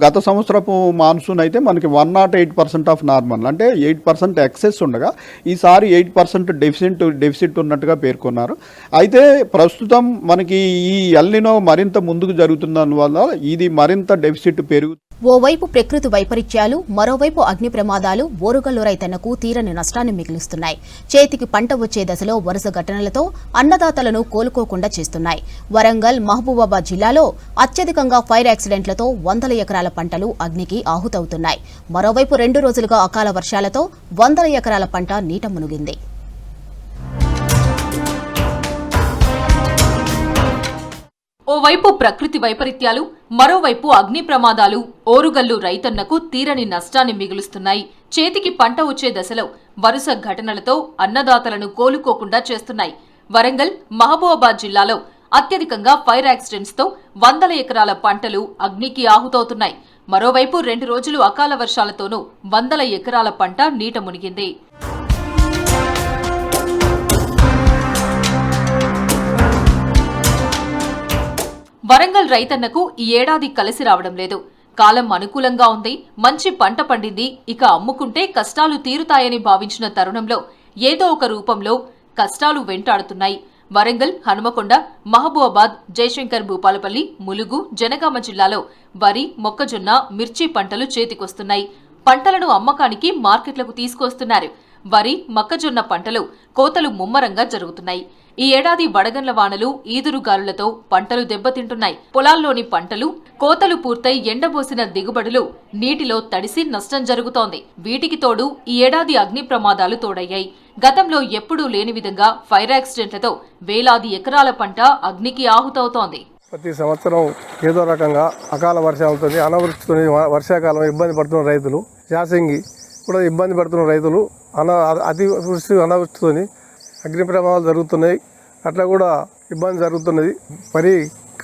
గత సంవత్సరపు మాన్సూన్ అయితే మనకి 108% ఆఫ్ నార్మల్ అంటే 8% ఎక్సెస్ ఉండగా ఈసారి 8% డెఫిసిట్ ఉన్నట్టుగా పేర్కొన్నారు. అయితే ప్రస్తుతం మనకి ఈ ఎల్నినో మరింత ముందుకు జరుగుతున్నందువల్ల ఇది మరింత డెఫిసిట్ పెరుగుతుంది. ఓవైపు ప్రకృతి వైపరీత్యాలు, మరోవైపు అగ్ని ప్రమాదాలు ఓరుగల్లు రైతన్నకు తీరని నష్టాన్ని మిగులుస్తున్నాయి. చేతికి పంట వచ్చే దశలో వరుస ఘటనలతో అన్నదాతలను కోలుకోకుండా చేస్తున్నాయి. వరంగల్, మహబూబాబాద్ జిల్లాలో అత్యధికంగా ఫైర్ యాక్సిడెంట్లతో 100 ఎకరాల పంటలు అగ్నికి ఆహుతవుతున్నాయి. మరోవైపు 2 రోజులుగా అకాల వర్షాలతో 100 ఎకరాల పంట నీట మునిగింది. ఓవైపు ప్రకృతి వైపరీత్యాలు, మరోవైపు అగ్ని ప్రమాదాలు ఓరుగల్లు రైతన్నకు తీరని నష్టాన్ని మిగులుస్తున్నాయి. చేతికి పంట వచ్చే దశలో వరుస ఘటనలతో అన్నదాతలను కోలుకోకుండా చేస్తున్నాయి. వరంగల్, మహబూబాబాద్ జిల్లాలో అత్యధికంగా ఫైర్ యాక్సిడెంట్స్ తో 100 ఎకరాల పంటలు అగ్నికి ఆహుతవుతున్నాయి. మరోవైపు 2 రోజులు అకాల వర్షాలతోనూ 100 ఎకరాల పంట నీట మునిగింది. వరంగల్ రైతన్నకు ఈ ఏడాది కలిసి రావడం లేదు. కాలం అనుకూలంగా ఉంది, మంచి పంట పండింది, ఇక అమ్ముకుంటే కష్టాలు తీరుతాయని భావించిన తరుణంలో ఏదో ఒక రూపంలో కష్టాలు వెంటాడుతున్నాయి. వరంగల్, హనుమకొండ, మహబూబాబాద్, జయశంకర్ భూపాలపల్లి, ములుగు, జనగామ జిల్లాలో వరి, మొక్కజొన్న, మిర్చి పంటలు చేతికొస్తున్నాయి. పంటలను అమ్మకానికి మార్కెట్లకు తీసుకొస్తున్నారు. వరి, మొక్కజొన్న పంటలు కోతలు ముమ్మరంగా జరుగుతున్నాయి. ఈ ఏడాది వడగండ్ల వానలు, ఈదురుగాలులతో పంటలు దెబ్బతింటున్నాయి. పొలాల్లోని పంటలు కోతలు పూర్తయి ఎండబోసిన దిగుబడులు నీటిలో తడిసి నష్టం జరుగుతోంది. వీటికి తోడు ఈ ఏడాది అగ్ని ప్రమాదాలు తోడయ్యాయి. గతంలో ఎప్పుడూ లేని విధంగా ఫైర్ యాక్సిడెంట్లతో వేలాది ఎకరాల పంట అగ్నికి ఆహుతవుతోంది. ప్రతి సంవత్సరం ఏదో రకంగా అకాల వర్షాలతో అనావృష్టితో వర్షాకాలం ఇబ్బంది పడుతున్న రైతులు, యాసంగి కూడా ఇబ్బంది పడుతున్న రైతులు, అతివృష్టి అనావృష్టితో అగ్ని ప్రమాదాలు జరుగుతున్నాయి. అట్లా కూడా ఇబ్బంది జరుగుతున్నది. వరి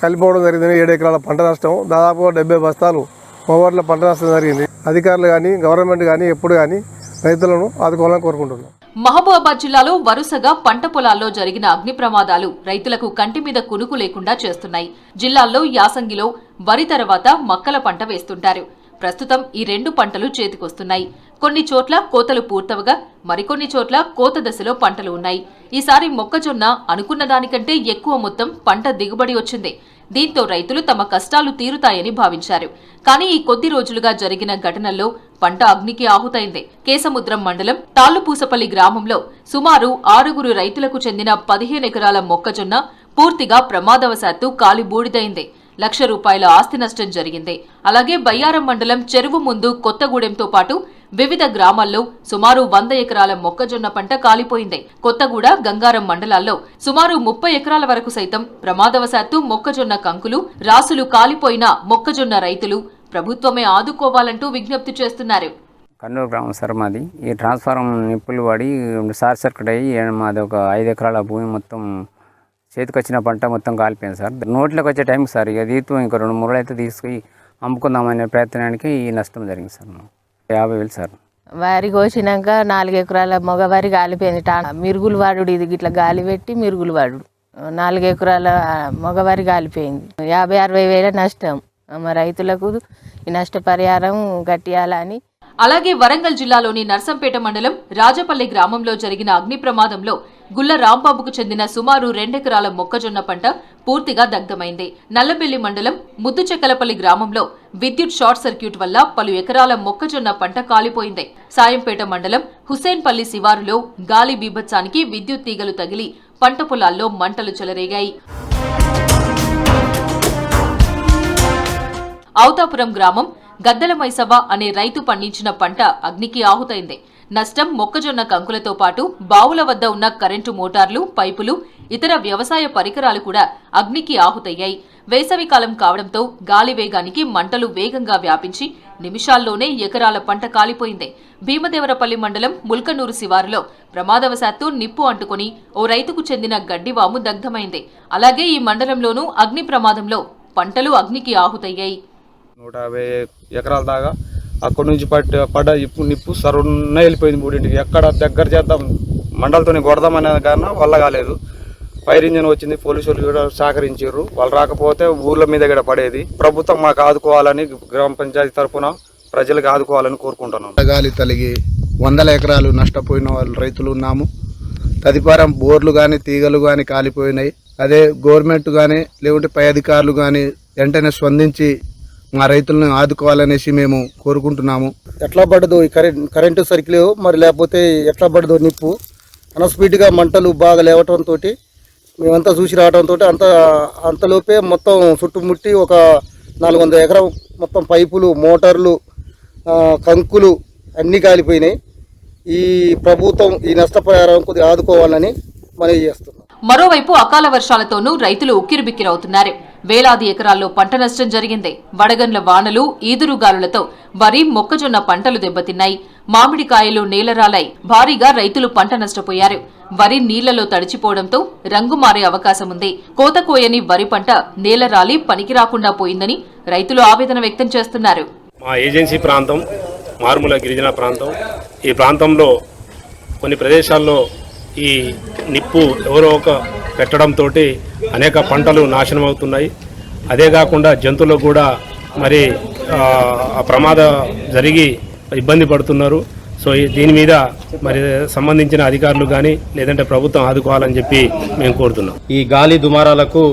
కలిపోవడం జరిగింది. 7 ఎకరాల పంట నష్టం, దాదాపుగా 70 బస్తాలు మొగవర్ల పంట నష్టం జరిగింది. అధికారులు కానీ గవర్నమెంట్ కానీ ఎప్పుడు కానీ రైతులను ఆదుకోవాలని కోరుకుంటున్నాం. మహబూబాబాద్ జిల్లాలో వరుసగా పంట పొలాల్లో జరిగిన అగ్ని ప్రమాదాలు రైతులకు కంటి మీద కునుకు లేకుండా చేస్తున్నాయి. జిల్లాల్లో యాసంగిలో వరి తర్వాత మక్కల పంట వేస్తుంటారు. ప్రస్తుతం ఈ 2 పంటలు చేతికొస్తున్నాయి. కొన్ని చోట్ల కోతలు పూర్తవగా మరికొన్ని చోట్ల కోత దశలో పంటలు ఉన్నాయి. ఈసారి మొక్కజొన్న అనుకున్న దానికంటే ఎక్కువ మొత్తం పంట దిగుబడి వచ్చింది. దీంతో రైతులు తమ కష్టాలు తీరుతాయని భావించారు. కానీ ఈ కొద్ది రోజులుగా జరిగిన ఘటనల్లో పంట అగ్నికి ఆహుతైంది. కేసముద్రం మండలం తాళ్లుపూసపల్లి గ్రామంలో సుమారు 6 రైతులకు చెందిన 15 ఎకరాల మొక్కజొన్న పూర్తిగా ప్రమాదవశాత్తు కాలి బూడిదైంది. ₹1,00,000 ఆస్తి నష్టం జరిగింది. అలాగే బయ్యారం మండలం చెరువు ముందు కొత్తగూడెంతో పాటు వివిధ గ్రామాల్లో సుమారు 100 ఎకరాల మొక్కజొన్న పంట కాలిపోయింది. కొత్తగూడ, గంగారం మండలాల్లో సుమారు 30 ఎకరాల వరకు సైతం ప్రమాదవశాత్తు మొక్కజొన్న కంకులు, రాసులు కాలిపోయిన మొక్కజొన్న రైతులు ప్రభుత్వమే ఆదుకోవాలంటూ విజ్ఞప్తి చేస్తున్నారు. కన్నూరు గ్రామం సార్ మాది. ఈ ట్రాన్స్ఫారం నిప్పులు పడి షార్ట్ సర్క్యూట్ అయ్యి మాది ఒక 5 ఎకరాల భూమి మొత్తం చేతికి వచ్చిన పంట మొత్తం కాలిపోయింది సార్. నోట్లోకి వచ్చే టైంకి సార్ ఇక దీంతో ఇంకా 2-3 రోజులు అయితే తీసుకుని అమ్ముకుందామనే ప్రయత్నానికి ఈ నష్టం జరిగింది సార్. 50,000 సార్. వరి కోసినాక 4 ఎకరాల మగవరి కాలిపోయింది. మిరుగులు వాడు ఇది ఇట్లా గాలి పెట్టి మిరుగులు వాడు 4 ఎకరాల మగవరి కాలిపోయింది. 50-60 వేల నష్టం. మా రైతులకు ఈ నష్టపరిహారం కట్టియాలని. అలాగే వరంగల్ జిల్లాలోని నర్సంపేట మండలం రాజపల్లి గ్రామంలో జరిగిన అగ్ని ప్రమాదంలో గుల్ల రాంబాబుకు చెందిన సుమారు 2 ఎకరాల మొక్కజొన్న పంట పూర్తిగా దగ్ధమైంది. నల్లబెల్లి మండలం ముద్దుచెక్కలపల్లి గ్రామంలో విద్యుత్ షార్ట్ సర్క్యూట్ వల్ల పలు ఎకరాల మొక్కజొన్న పంట కాలిపోయింది. సాయంపేట మండలం హుసేన్పల్లి శివారులో గాలి బీభత్సానికి విద్యుత్ తీగలు తగిలి పంట పొలాల్లో మంటలు చెలరేగాయి. ఔతాపురం గ్రామం గద్దల మైసవ అనే రైతు పండించిన పంట అగ్నికి ఆహుతైంది. నష్టం మొక్కజొన్న కంకులతో పాటు బావుల వద్ద ఉన్న కరెంటు మోటార్లు, పైపులు, ఇతర వ్యవసాయ పరికరాలు కూడా అగ్నికి ఆహుతయ్యాయి. వేసవికాలం కావడంతో గాలి వేగానికి మంటలు వేగంగా వ్యాపించి నిమిషాల్లోనే ఎకరాల పంట కాలిపోయింది. భీమదేవరపల్లి మండలం ముల్కనూరు శివారులో ప్రమాదవశాత్తు నిప్పు అంటుకుని ఓ రైతుకు చెందిన గడ్డివాము దగ్ధమైంది. అలాగే ఈ మండలంలోనూ అగ్ని ప్రమాదంలో పంటలు అగ్నికి ఆహుతయ్యాయి. 150 ఎకరాల దాకా అక్కడి నుంచి పడ్డ నిప్పు సరున్న వెళ్ళిపోయింది. 3 ఎక్కడ దగ్గర చేద్దాం మండలతోనే కొడదామనే కారణం వల్ల కాలేదు. ఫైర్ ఇంజిన్ వచ్చింది, పోలీసులు కూడా సహకరించారు. వాళ్ళు రాకపోతే ఊర్ల మీద కూడా పడేది. ప్రభుత్వం మాకు ఆదుకోవాలని గ్రామ పంచాయతీ తరఫున ప్రజలకు ఆదుకోవాలని కోరుకుంటున్నాం. గాలి తలిగి 100 ఎకరాలు నష్టపోయిన వాళ్ళు రైతులు ఉన్నాము. తదుపరి బోర్లు కానీ తీగలు కానీ కాలిపోయినాయి. అదే గవర్నమెంట్ కానీ లేకుంటే పై అధికారులు కానీ వెంటనే స్పందించి మా రైతులను ఆదుకోవాలనేసి మేము కోరుకుంటున్నాము. ఎట్లా పడదో ఈ కరెంటు సర్కిల్ మరి లేకపోతే ఎట్లా పడదో నిప్పు అన్స్పీడ్గా మంటలు బాగా లేవటంతో మేమంతా చూసి రావడంతో అంతలోపే మొత్తం చుట్టుముట్టి ఒక 400 ఎకరం మొత్తం పైపులు, మోటార్లు, కంకులు అన్నీ కాలిపోయినాయి. ఈ ప్రభుత్వం ఈ నష్టపరిహారం కొద్దిగా ఆదుకోవాలని మనవి చేస్తున్నాం. మరోవైపు అకాల వర్షాలతోనూ రైతులు ఉక్కిరిబిక్కిరవుతున్నారు. వేలాది ఎకరాల్లో పంట నష్టం జరిగింది. వడగండ్ల వానలు, ఈదురుగాలులతో వరి, మొక్కజొన్న పంటలు దెబ్బతిన్నాయి. మామిడికాయలు నేలరాలై భారీగా రైతులు పంట నష్టపోయారు. వరి నీళ్లలో తడిచిపోవడంతో రంగు మారే అవకాశం ఉంది. కోత కోయని వరి పంట నేలరాలి పనికిరాకుండా పోయిందని రైతులు ఆవేదన వ్యక్తం చేస్తున్నారు. మా ఏజెన్సీ ప్రాంతం మారుమూల గిరిజన ప్రాంతం. ఈ ప్రాంతంలో కొన్ని ప్రదేశాల్లో ఈ నిప్పు ఎవరో ఒక పెట్టడంతో అనేక పంటలు నాశనం అవుతున్నాయి. అదే కాకుండా జంతువులకు కూడా మరి ప్రమాదం జరిగి ఇబ్బంది పడుతున్నారు. సో దీని మీద మరి సంబంధించిన అధికారులు కానీ లేదంటే ప్రభుత్వం ఆదుకోవాలని చెప్పి మేము కోరుతున్నాం. ఈ గాలి దుమారాలకు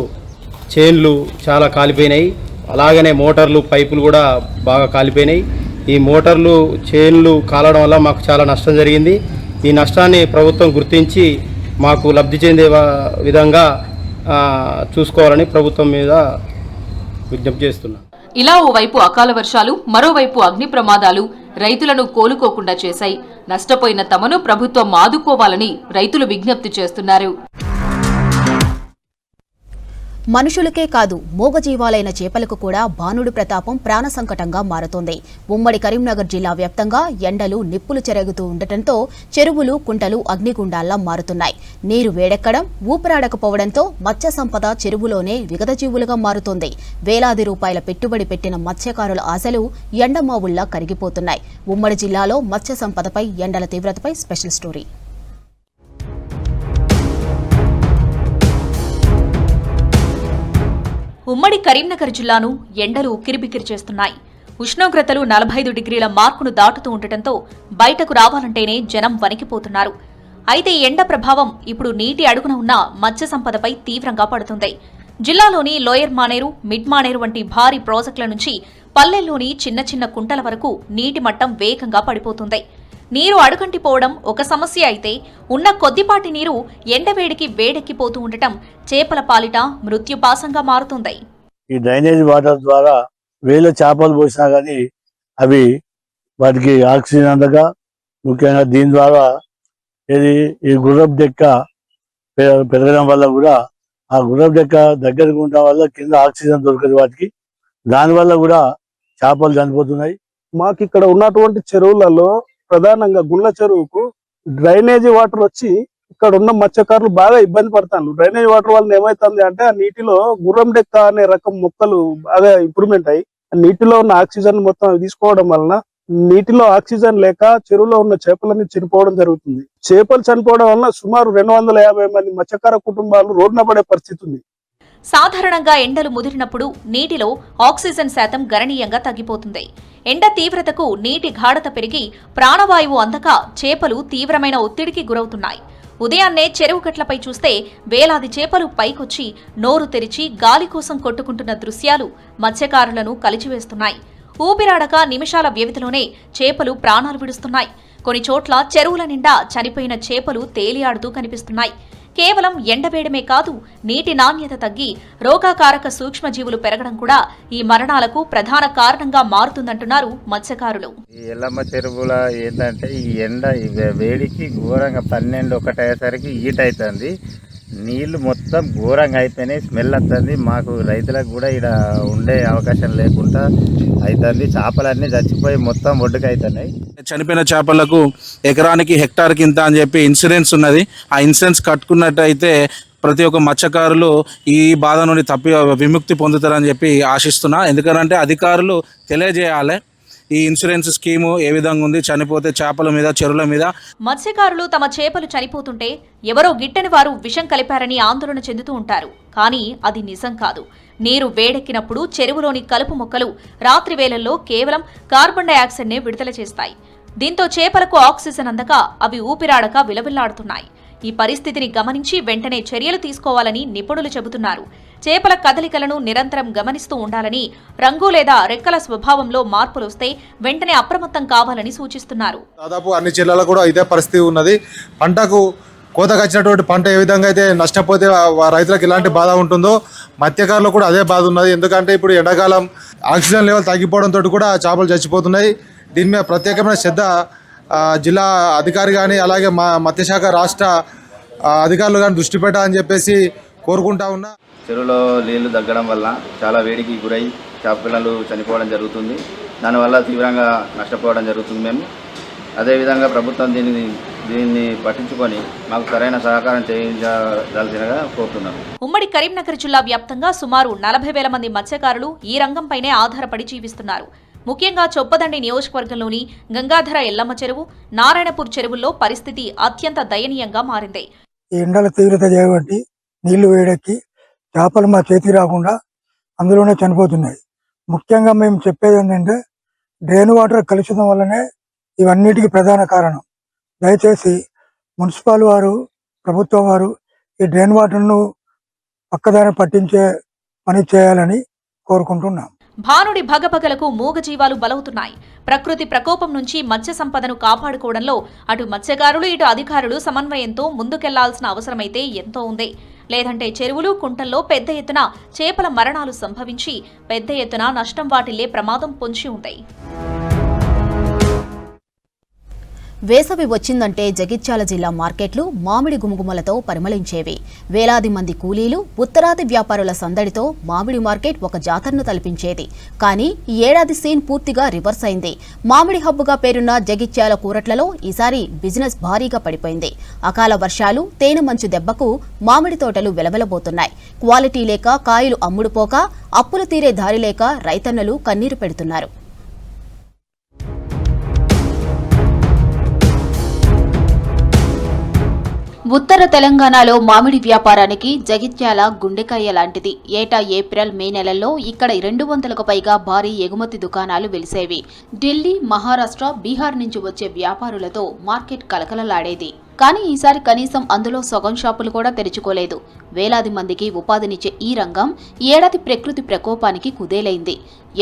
చైన్లు చాలా కాలిపోయినాయి. అలాగనే మోటార్లు, పైపులు కూడా బాగా కాలిపోయినాయి. ఈ మోటార్లు, చైన్లు కాలడం వల్ల మాకు చాలా నష్టం జరిగింది. ఈ నష్టాన్ని ప్రభుత్వం గుర్తించి మాకు లబ్ధి చెందే విధంగా చూసుకోవాలని ప్రభుత్వం మీద విజ్ఞప్తి చేస్తున్నాను. ఇలా ఓవైపు అకాల వర్షాలు, మరోవైపు అగ్ని ప్రమాదాలు రైతులను కోలుకోకుండా చేశాయి. నష్టపోయిన తమను ప్రభుత్వం ఆదుకోవాలని రైతులు విజ్ఞప్తి చేస్తున్నారు. మనుషులకే కాదు మూగజీవాలైన చేపలకు కూడా భానుడి ప్రతాపం ప్రాణ సంకటంగా మారుతోంది. ఉమ్మడి కరీంనగర్ జిల్లా వ్యాప్తంగా ఎండలు నిప్పులు చెరుగుతూ ఉండటంతో చెరువులు కుంటలు అగ్నిగుండాల్లా మారుతున్నాయి. నీరు వేడెక్కడం, ఊపిరాడకపోవడంతో మత్స్య సంపద చెరువులోనే విగతజీవులుగా మారుతోంది. వేలాది రూపాయల పెట్టుబడి పెట్టిన మత్స్యకారుల ఆశలు ఎండమావుల్లా కరిగిపోతున్నాయి. ఉమ్మడి జిల్లాలో మత్స్య సంపదపై ఎండల తీవ్రతపై స్పెషల్ స్టోరీ. ఉమ్మడి కరీంనగర్ జిల్లాను ఎండలు ఉక్కిరిబిక్కిరి చేస్తున్నాయి. ఉష్ణోగ్రతలు 45 డిగ్రీల మార్కును దాటుతూ ఉండటంతో బయటకు రావాలంటేనే జనం వణికిపోతున్నారు. అయితే ఎండ ప్రభావం ఇప్పుడు నీటి అడుగున ఉన్న మత్స్య సంపదపై తీవ్రంగా పడుతుంది. జిల్లాలోని లోయర్ మానేరు, మిడ్ మానేరు వంటి భారీ ప్రాజెక్టుల నుంచి పల్లెల్లోని చిన్న చిన్న కుంటల వరకు నీటి మట్టం వేగంగా పడిపోతుంది. నీరు అడుగంటిపోవడం ఒక సమస్య అయితే ఉన్న కొద్దిపాటి నీరు ఎండవేడికి వేడెక్కిపోతూ ఉండటం చేపల పాలిట మృత్యుపాసంగా మారుతుంది. ఈ డ్రైనేజ్ వాటర్ ద్వారా వేల చేపలు పోసినా కానీ అవి వాటికి ఆక్సిజన్ అందక, ముఖ్యంగా దీని ద్వారా ఈ గుర్రపు డెక్క పెరగడం వల్ల కూడా ఆ గుర్రపు డెక్క దగ్గరకు ఉండడం వల్ల కింద ఆక్సిజన్ దొరకదు వాటికి. దానివల్ల కూడా చేపలు చనిపోతున్నాయి. మాకు ఇక్కడ ఉన్నటువంటి చెరువులలో ప్రధానంగా గుళ్ళ చెరువుకు డ్రైనేజీ వాటర్ వచ్చి ఇక్కడ ఉన్న మత్స్యకారులు బాగా ఇబ్బంది పడతారు. డ్రైనేజ్ వాటర్ వల్ల ఏమైతుంది అంటే ఆ నీటిలో గుర్రం డెక్క అనే రకం మొక్కలు బాగా ఇంప్రూవ్మెంట్ అయ్యి నీటిలో ఉన్న ఆక్సిజన్ మొత్తం తీసుకోవడం వలన నీటిలో ఆక్సిజన్ లేక చెరువులో ఉన్న చేపలన్నీ చనిపోవడం జరుగుతుంది. చేపలు చనిపోవడం వలన సుమారు 250 మంది మత్స్యకార కుటుంబాలు రోడ్డున పడే పరిస్థితి ఉంది. సాధారణంగా ఎండలు ముదిరినప్పుడు నీటిలో ఆక్సిజన్ శాతం గణనీయంగా తగ్గిపోతుంది. ఎండ తీవ్రతకు నీటి గాఢత పెరిగి ప్రాణవాయువు అందక చేపలు తీవ్రమైన ఒత్తిడికి గురవుతున్నాయి. ఉదయాన్నే చెరువు గట్లపై చూస్తే వేలాది చేపలు పైకొచ్చి నోరు తెరిచి గాలి కోసం కొట్టుకుంటున్న దృశ్యాలు మత్స్యకారులను కలిచివేస్తున్నాయి. ఊపిరాడక నిమిషాల వ్యవధిలోనే చేపలు ప్రాణాలు విడుస్తున్నాయి. కొన్ని చోట్ల చెరువుల నిండా చనిపోయిన చేపలు తేలియాడుతూ కనిపిస్తున్నాయి. కేవలం ఎండవేయడమే కాదు, నీటి నాణ్యత తగ్గి రోగకారక సూక్ష్మజీవులు పెరగడం కూడా ఈ మరణాలకు ప్రధాన కారణంగా మారుతుందంటున్నారు మత్స్యకారులు. ఈ ఎల్లమ్మ చెరువుల ఏంటంటే ఈ ఎండ వేడికి ఘోరంగా 12-1 అయ్యేసరికి హీట్ అవుతుంది. నీళ్లు మొత్తం ఘోరంగా అయిపోయినాయి, స్మెల్ వస్తుంది. మాకు రైతులకు కూడా ఇక్కడ ఉండే అవకాశం లేకుండా అవుతుంది. చేపలన్నీ చచ్చిపోయి మొత్తం ఒడ్డుకు అవుతున్నాయి. చనిపోయిన చేపలకు ఎకరానికి హెక్టార్ కింద అని చెప్పి ఇన్సూరెన్స్ ఉన్నది. ఆ ఇన్సూరెన్స్ కట్టుకున్నట్టయితే ప్రతి ఒక్క మత్స్యకారులు ఈ బాధ నుండి విముక్తి పొందుతారని చెప్పి ఆశిస్తున్నా. ఎందుకంటే అధికారులు తెలియజేయాలి ఈ ఇన్సూరెన్స్ స్కీము ఏ విధంగా ఉంది, చనిపోతే చేపల మీద, చెరువుల మీద. మత్స్యకారులు తమ చేపలు చనిపోతుంటే ఎవరో గిట్టని వారు విషం కలిపారని ఆందోళన చెందుతూ ఉంటారు. కానీ అది నిజం కాదు. నీరు వేడెక్కినప్పుడు చెరువులోని కలుపు మొక్కలు రాత్రి వేళల్లో కేవలం కార్బన్ డయాక్సైడ్నే విడుదల చేస్తాయి. దీంతో చేపలకు ఆక్సిజన్ అందక అవి ఊపిరాడక విలవిల్లాడుతున్నాయి. ఈ పరిస్థితిని గమనించి వెంటనే చర్యలు తీసుకోవాలని నిపుణులు చెబుతున్నారు. చేపల కదలికలను నిరంతరం గమనిస్తూ ఉండాలని, రంగు లేదా రెక్కల స్వభావంలో మార్పులొస్తే వెంటనే అప్రమత్తం కావాలని సూచిస్తున్నారు. దాదాపు అన్ని జిల్లాల్లో కూడా ఇదే పరిస్థితి ఉన్నది. పంటకు కోతకు వచ్చినటువంటి పంట ఏ విధంగా అయితే నష్టపోతే రైతులకు ఎలాంటి బాధ ఉంటుందో మత్స్యకారులు కూడా అదే బాధ ఉన్నది. ఎందుకంటే ఇప్పుడు ఎండాకాలం ఆక్సిజన్ లెవెల్ తగ్గిపోవడంతో కూడా చేపలు చచ్చిపోతున్నాయి. దీని మీద ప్రత్యేకమైన శ్రద్ధ జిల్లా అధికారి కానీ అలాగే మత్స్యశాఖ రాష్ట్ర అధికారులు కానీ దృష్టి పెట్టాలని చెప్పేసి కోరుకుంటా ఉన్నా. చెరువులో నీళ్లు తగ్గడం వల్ల చాలా వేడికి గురై చేప పిల్లలు చనిపోవడం జరుగుతుంది. దానివల్ల తీవ్రంగా నష్టపోవడం జరుగుతుంది. మేము అదేవిధంగా ప్రభుత్వం దీన్ని పట్టించుకొని మాకు సరైన సహకారం చేయించాల్సినగా కోరుతున్నాను. ఉమ్మడి కరీంనగర్ జిల్లా వ్యాప్తంగా సుమారు 40,000 మంది మత్స్యకారులు ఈ రంగంపైనే ఆధారపడి జీవిస్తున్నారు. ముఖ్యంగా చొప్పదండి నియోజకవర్గంలోని గంగాధర ఎల్లమ్మ చెరువు, నారాయణపూర్ చెరువుల్లో పరిస్థితి అత్యంత దయనీయంగా మారింది. ఎండల తీవ్రత చేయబట్టి నీళ్లు వేడెక్కి చేపలు మా చేతికి రాకుండా అందులోనే చనిపోతున్నాయి. ముఖ్యంగా మేము చెప్పేది ఏంటంటే డ్రైన్ వాటర్ కలుషితం వల్లనే ఇవన్నిటికీ ప్రధాన కారణం. దయచేసి మున్సిపల్ వారు, ప్రభుత్వం వారు ఈ డ్రైన్ వాటర్ను పక్కదారి పట్టించే పని చేయాలని కోరుకుంటున్నాం. భానుడి భగభగలకు మూగజీవాలు బలవుతున్నాయి. ప్రకృతి ప్రకోపం నుంచి మత్స్య సంపదను కాపాడుకోవడంలో అటు మత్స్యకారులు, ఇటు అధికారులు సమన్వయంతో ముందుకెళ్లాల్సిన అవసరమైతే ఎంతో ఉంది. లేదంటే చెరువులు, కుంటల్లో పెద్ద ఎత్తున చేపల మరణాలు సంభవించి పెద్ద ఎత్తున నష్టం వాటిల్లే ప్రమాదం పొంచి ఉంది. వేసవి వచ్చిందంటే జగిత్యాల జిల్లా మార్కెట్లు మామిడి గుమగుమలతో పరిమళించేవి. వేలాది మంది కూలీలు, ఉత్తరాది వ్యాపారుల సందడితో మామిడి మార్కెట్ ఒక జాతరను తలపించేది. కానీ ఈ ఏడాది సీన్ పూర్తిగా రివర్స్ అయింది. మామిడి హబ్బుగా పేరున్న జగిత్యాల కూరట్లలో ఈసారి బిజినెస్ భారీగా పడిపోయింది. అకాల వర్షాలు, తేనె మంచు దెబ్బకు మామిడి తోటలు వెలవెలబోతున్నాయి. క్వాలిటీ లేక కాయలు అమ్ముడుపోక, అప్పులు తీరే దారి లేక రైతన్నలు కన్నీరు పెడుతున్నారు. ఉత్తర తెలంగాణలో మామిడి వ్యాపారానికి జగిత్యాల గుండెకాయ లాంటిది. ఏటా ఏప్రిల్, మే నెలల్లో ఇక్కడ 200కు పైగా భారీ ఎగుమతి దుకాణాలు వెలిసేవి. ఢిల్లీ, మహారాష్ట్ర, బీహార్ నుంచి వచ్చే వ్యాపారులతో మార్కెట్ కలకలలాడేది. కానీ ఈసారి కనీసం అందులో సగం షాపులు కూడా తెరుచుకోలేదు. వేలాది మందికి ఉపాధినిచ్చే ఈ రంగం ఏడాది ప్రకృతి ప్రకోపానికి కుదేలైంది.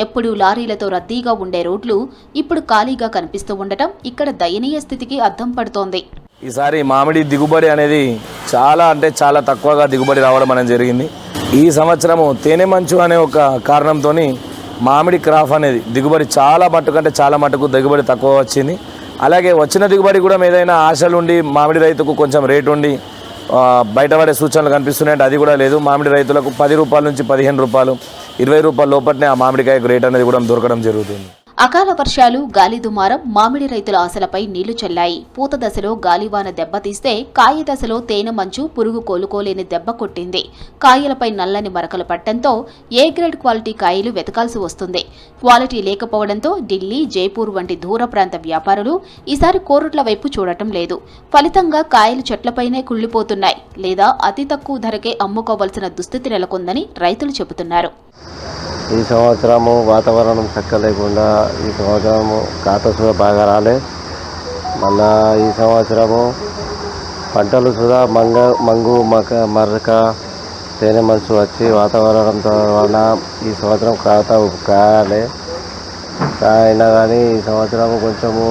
ఎప్పుడూ లారీలతో రద్దీగా ఉండే రోడ్లు ఇప్పుడు ఖాళీగా కనిపిస్తూ ఉండటం ఇక్కడ దయనీయ స్థితికి అద్దం పడుతోంది. ఈసారి మామిడి దిగుబడి అనేది చాలా తక్కువగా దిగుబడి రావడం అనేది జరిగింది. ఈ సంవత్సరము తేనె మంచు అనే ఒక కారణంతో మామిడి క్రాప్ అనేది దిగుబడి చాలా మట్టుకు దిగుబడి తక్కువ వచ్చింది. అలాగే వచ్చిన దిగుబడి కూడా ఏదైనా ఆశలుండి మామిడి రైతుకు కొంచెం రేటు ఉండి బయటపడే సూచనలు కనిపిస్తున్నాయంటే అది కూడా లేదు. మామిడి రైతులకు 10 రూపాయల నుంచి 15 రూపాయలు, 20 రూపాయల లోపలనే ఆ మామిడికాయకు రేట్ అనేది కూడా దొరకడం జరుగుతుంది. అకాల వర్షాలు, గాలి దుమారం మామిడి రైతుల ఆశలపై నీళ్లు చల్లాయి. పూత దశలో గాలివాన దెబ్బతీస్తే కాయ దశలో తేనె మంచు పురుగు కోలుకోలేని దెబ్బ కొట్టింది. కాయలపై నల్లని మరకలు పట్టడంతో ఏ గ్రేడ్ క్వాలిటీ కాయలు వెతకాల్సి వస్తుంది. క్వాలిటీ లేకపోవడంతో ఢిల్లీ, జైపూర్ వంటి దూర ప్రాంత వ్యాపారులు ఈసారి కోరుట్ల వైపు చూడటం లేదు. ఫలితంగా కాయలు చెట్లపైనే కుళ్లిపోతున్నాయి లేదా అతి తక్కువ ధరకే అమ్ముకోవలసిన దుస్థితి నెలకొందని రైతులు చెబుతున్నారు. ఈ సంవత్సరము వాతావరణం చక్క లేకుండా ఈ సంవత్సరము కాత సుధా బాగా రాలే. మళ్ళా ఈ సంవత్సరము పంటలు సుధా మంగు మరక తేనె మంచు వచ్చి వాతావరణంతో వలన ఈ సంవత్సరం కాత కాయాలి. అయినా కానీ ఈ సంవత్సరం కొంచెము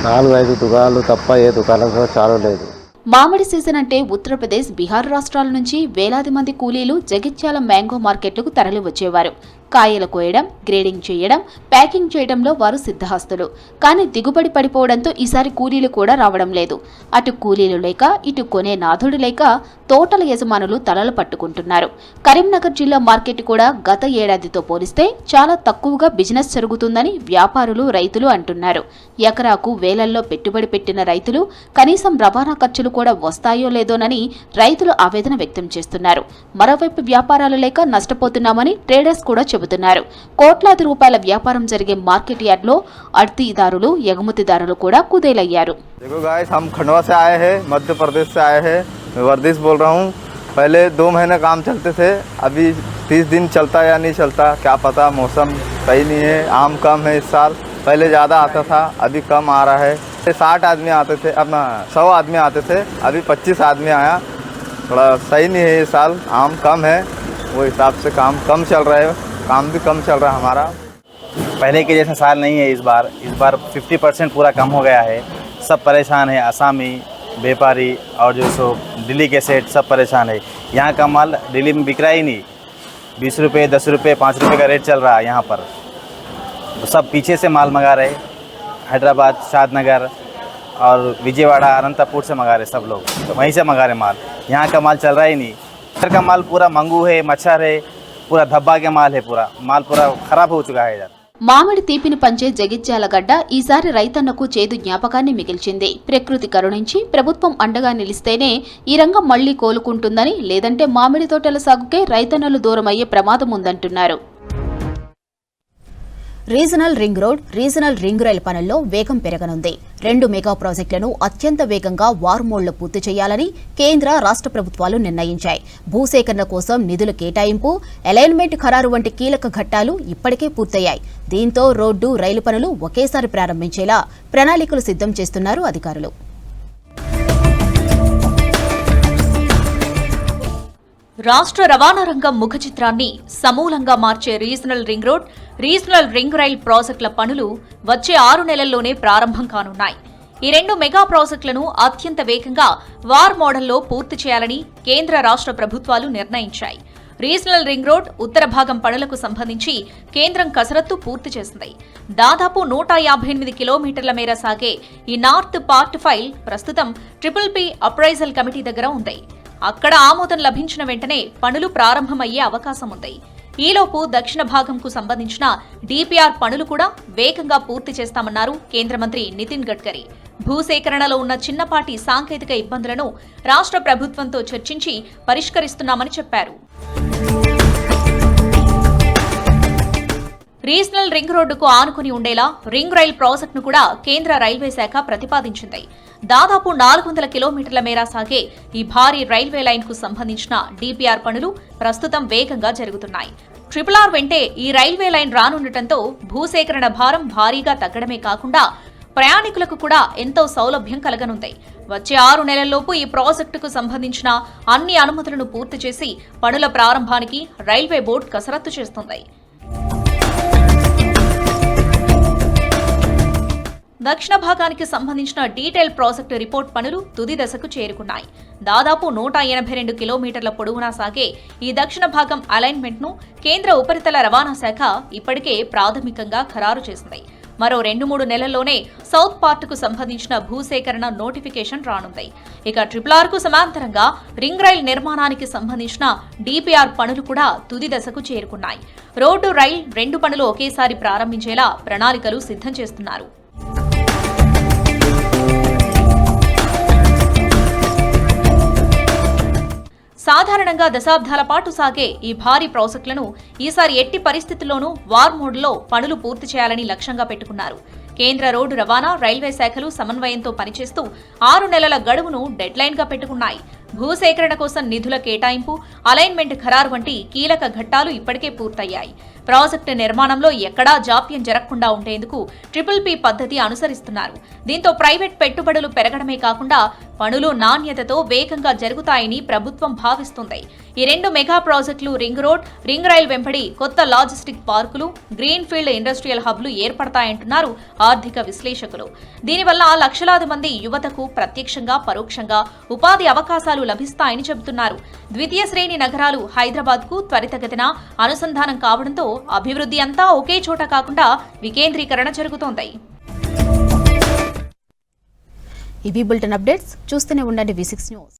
4-5 దుకాణాలు తప్ప ఏ దుకాణం చాలు లేదు. మామిడి సీజన్ అంటే ఉత్తరప్రదేశ్, బీహార్ రాష్ట్రాల నుంచి వేలాది మంది కూలీలు జగిత్యాల మ్యాంగో మార్కెట్లకు తరలి వచ్చేవారు. కాయలు కోయడం, గ్రేడింగ్ చేయడం, ప్యాకింగ్ చేయడంలో వారు సిద్ధహస్తులు. కానీ దిగుబడి పడిపోవడంతో ఈసారి కూలీలు కూడా రావడం లేదు. అటు కూలీలు లేక, ఇటు కొనే నాథుడు లేక తోటల యజమానులు తలలు పట్టుకుంటున్నారు. కరీంనగర్ జిల్లా మార్కెట్ కూడా గత ఏడాదితో పోలిస్తే చాలా తక్కువగా బిజినెస్ జరుగుతుందని వ్యాపారులు, రైతులు అంటున్నారు. ఎకరాకు వేలల్లో పెట్టుబడి పెట్టిన రైతులు కనీసం రవాణా ఖర్చులు కూడా వస్తాయో లేదోనని రైతులు ఆవేదన వ్యక్తం చేస్తున్నారు. మరోవైపు వ్యాపారాలు లేక నష్టపోతున్నామని ట్రేడర్స్ కూడా చెబుతున్నారు. కోట్లాది రూపాయల వ్యాపారం జరిగే మార్కెట్ యార్డ్ లో అడ్తీదారులు, ఎగుమతిదారులు కూడా కుదేలయ్యారు. देखो गाइस, हम खंडवा से आए हैं, मध्य प्रदेश से आए हैं। मैं वर्दिश बोल रहा हूँ। पहले 2 महीने काम चलते थे, अभी 30 दिन चलता या नहीं चलता क्या पता। मौसम सही नहीं है, आम कम है इस साल। पहले ज़्यादा आता था, अभी कम आ रहा है। 60 आदमी आते थे, अब 100 आदमी आते थे, अभी 25 आदमी आया। थोड़ा सही नहीं है इस साल, आम कम है, वो हिसाब से काम कम चल रहा है, काम भी कम चल रहा है हमारा। पहले के जैसा साल नहीं है इस बार 50% पूरा कम हो गया है। सब परेशान है, आसामी, व्यापारी और जो सो दिल्ली के सेठ सब परेशान है। यहाँ का माल दिल्ली में बिक रहा ही नहीं। 20 रुपये, 10 रुपये, 5 रुपये का रेट चल रहा है यहाँ पर। सब पीछे से माल मंगा रहे, हैदराबाद, शादनगर और विजयवाड़ा, अनंतपुर से मंगा रहे सब लोग, तो वहीं से मंगा रहे माल। यहाँ का माल चल रहा ही नहीं। इधर का माल पूरा मंगू है, मच्छर है, पूरा धब्बा के माल है, पूरा माल पूरा खराब हो चुका है इधर। మామిడి తీపిని పంచే జగిత్యాల గడ్డ ఈసారి రైతన్నకు చేదు జ్ఞాపకాన్ని మిగిల్చింది. ప్రకృతి కరుణించి ప్రభుత్వం అండగా నిలిస్తేనే ఈ రంగం మళ్లీ కోలుకుంటుందని, లేదంటే మామిడి తోటల సాగుకే రైతన్నలు దూరమయ్యే ప్రమాదం ఉందంటున్నారు. Regional ring road, regional ring rail పనుల్లో వేగం పెరగనుంది. 2 మెగా ప్రాజెక్టులను అత్యంత వేగంగా వార్మోడ్లో పూర్తి చేయాలని కేంద్ర, రాష్ట్ర ప్రభుత్వాలు నిర్ణయించాయి. భూసేకరణ కోసం నిధుల కేటాయింపు, అలైన్మెంట్ ఖరారు వంటి కీలక ఘట్టాలు ఇప్పటికే పూర్తయ్యాయి. దీంతో రోడ్డు, రైలు పనులు ఒకేసారి ప్రారంభించేలా ప్రణాళికలు సిద్ధం చేస్తున్నారు అధికారులు. రాష్ట్ర రవాణా రంగం ముఖ చిత్రాన్ని సమూలంగా మార్చే regional ring road, regional ring rail ప్రాజెక్టుల పనులు వచ్చే 6 నెలల్లోనే ప్రారంభం కానున్నాయి. ఈ 2 మెగా ప్రాజెక్టులను అత్యంత వేగంగా వార్ మోడల్లో పూర్తి చేయాలని కేంద్ర, రాష్ట్ర ప్రభుత్వాలు నిర్ణయించాయి. రీజనల్ రింగ్ రోడ్ ఉత్తర భాగం పనులకు సంబంధించి కేంద్రం కసరత్తు పూర్తి చేసింది. దాదాపు 158 కిలోమీటర్ల మేర సాగే ఈ నార్త్ పార్ట్ ఫైల్ ప్రస్తుతం PPP అప్రైజల్ కమిటీ దగ్గర ఉంది. అక్కడ ఆమోదం లభించిన వెంటనే పనులు ప్రారంభమయ్యే అవకాశం ఉంది. ఈలోపు దక్షిణ భాగంకు సంబంధించిన DPR పనులు కూడా వేగంగా పూర్తి చేస్తామన్నారు కేంద్ర మంత్రి నితిన్ గడ్కరీ. భూసేకరణలో ఉన్న చిన్నపాటి సాంకేతిక ఇబ్బందులను రాష్ట్ర ప్రభుత్వంతో చర్చించి పరిష్కరిస్తున్నామని చెప్పారు. రీజనల్ రింగ్ రోడ్డుకు ఆనుకుని ఉండేలా రింగ్ రైల్ ప్రాజెక్టును కూడా కేంద్ర రైల్వే శాఖ ప్రతిపాదించింది. దాదాపు 400 కిలోమీటర్ల మేర సాగే ఈ భారీ రైల్వే లైన్ కు సంబంధించిన DPR పనులు ప్రస్తుతం వేగంగా జరుగుతున్నాయి. RRR వెంటే ఈ రైల్వే లైన్ రానుండటంతో భూసేకరణ భారం భారీగా తగ్గడమే కాకుండా ప్రయాణికులకు కూడా ఎంతో సౌలభ్యం కలగనుంది. వచ్చే 6 నెలల్లోపు ఈ ప్రాజెక్టుకు సంబంధించిన అన్ని అనుమతులను పూర్తి చేసి పనుల ప్రారంభానికి రైల్వే బోర్డు కసరత్తు చేస్తుంది. దక్షిణ భాగానికి సంబంధించిన డీటెయిల్ ప్రాజెక్టు రిపోర్ట్ పనులు తుది దశకు చేరుకున్నాయి. దాదాపు 182 కిలోమీటర్ల పొడవునా సాగే ఈ దక్షిణ భాగం అలైన్మెంట్ ను కేంద్ర ఉపరితల రవాణా శాఖ ఇప్పటికే ప్రాథమికంగా ఖరారు చేసింది. మరో 2-3 నెలల్లోనే సౌత్ పార్ట్ కు సంబంధించిన భూసేకరణ నోటిఫికేషన్ రానుంది. ఇక RRR కు సమాంతరంగా రింగ్ రైల్ నిర్మాణానికి సంబంధించిన DPR పనులు కూడా తుది దశకు చేరుకున్నాయి. రోడ్డు రైల్ 2 పనులు ఒకేసారి ప్రారంభించేలా ప్రణాళికలు సిద్ధం చేస్తున్నారు. సాధారణంగా దశాబ్దాల పాటు సాగే ఈ భారీ ప్రాజెక్టులను ఈసారి ఎట్టి పరిస్థితుల్లోనూ వార్ మోడ్లో పనులు పూర్తి చేయాలని లక్ష్యంగా పెట్టుకున్నారు. కేంద్ర రోడ్డు రవాణా, రైల్వే శాఖలు సమన్వయంతో పనిచేస్తూ 6 నెలల గడువును డెడ్లైన్ గా పెట్టుకున్నాయి. భూసేకరణ కోసం నిధుల కేటాయింపు, అలైన్మెంట్ ఖరారు వంటి కీలక ఘట్టాలు ఇప్పటికే పూర్తయ్యాయి. ప్రాజెక్టు నిర్మాణంలో ఎక్కడా జాప్యం జరగకుండా ఉండేందుకు PPP పద్ధతి అనుసరిస్తున్నారు. దీంతో ప్రైవేట్ పెట్టుబడులు పెరగడమే కాకుండా పనులు నాణ్యతతో వేగంగా జరుగుతాయని ప్రభుత్వం భావిస్తుంది. ఈ 2 మెగా ప్రాజెక్టులు రింగ్ రోడ్, రింగ్ రైల్ వెంబడి కొత్త లాజిస్టిక్ పార్కులు, గ్రీన్ ఫీల్డ్ ఇండస్ట్రియల్ హబ్లు ఏర్పడతాయంటున్నారు ఆర్థిక విశ్లేషకులు. దీనివల్ల లక్షలాది మంది యువతకు ప్రత్యక్షంగా, పరోక్షంగా ఉపాధి అవకాశాలు లభిస్తాయని చెబుతున్నారు. ద్వితీయ శ్రేణి నగరాలు హైదరాబాద్ కు త్వరితగతిన అనుసంధానం కావడంతో అభివృద్ధి అంతా ఒకే చోట కాకుండా వికేంద్రీకరణ జరుగుతోంది. ఇవి బులెటిన్ అప్డేట్స్. చూస్తూనే ఉండండి V6 న్యూస్.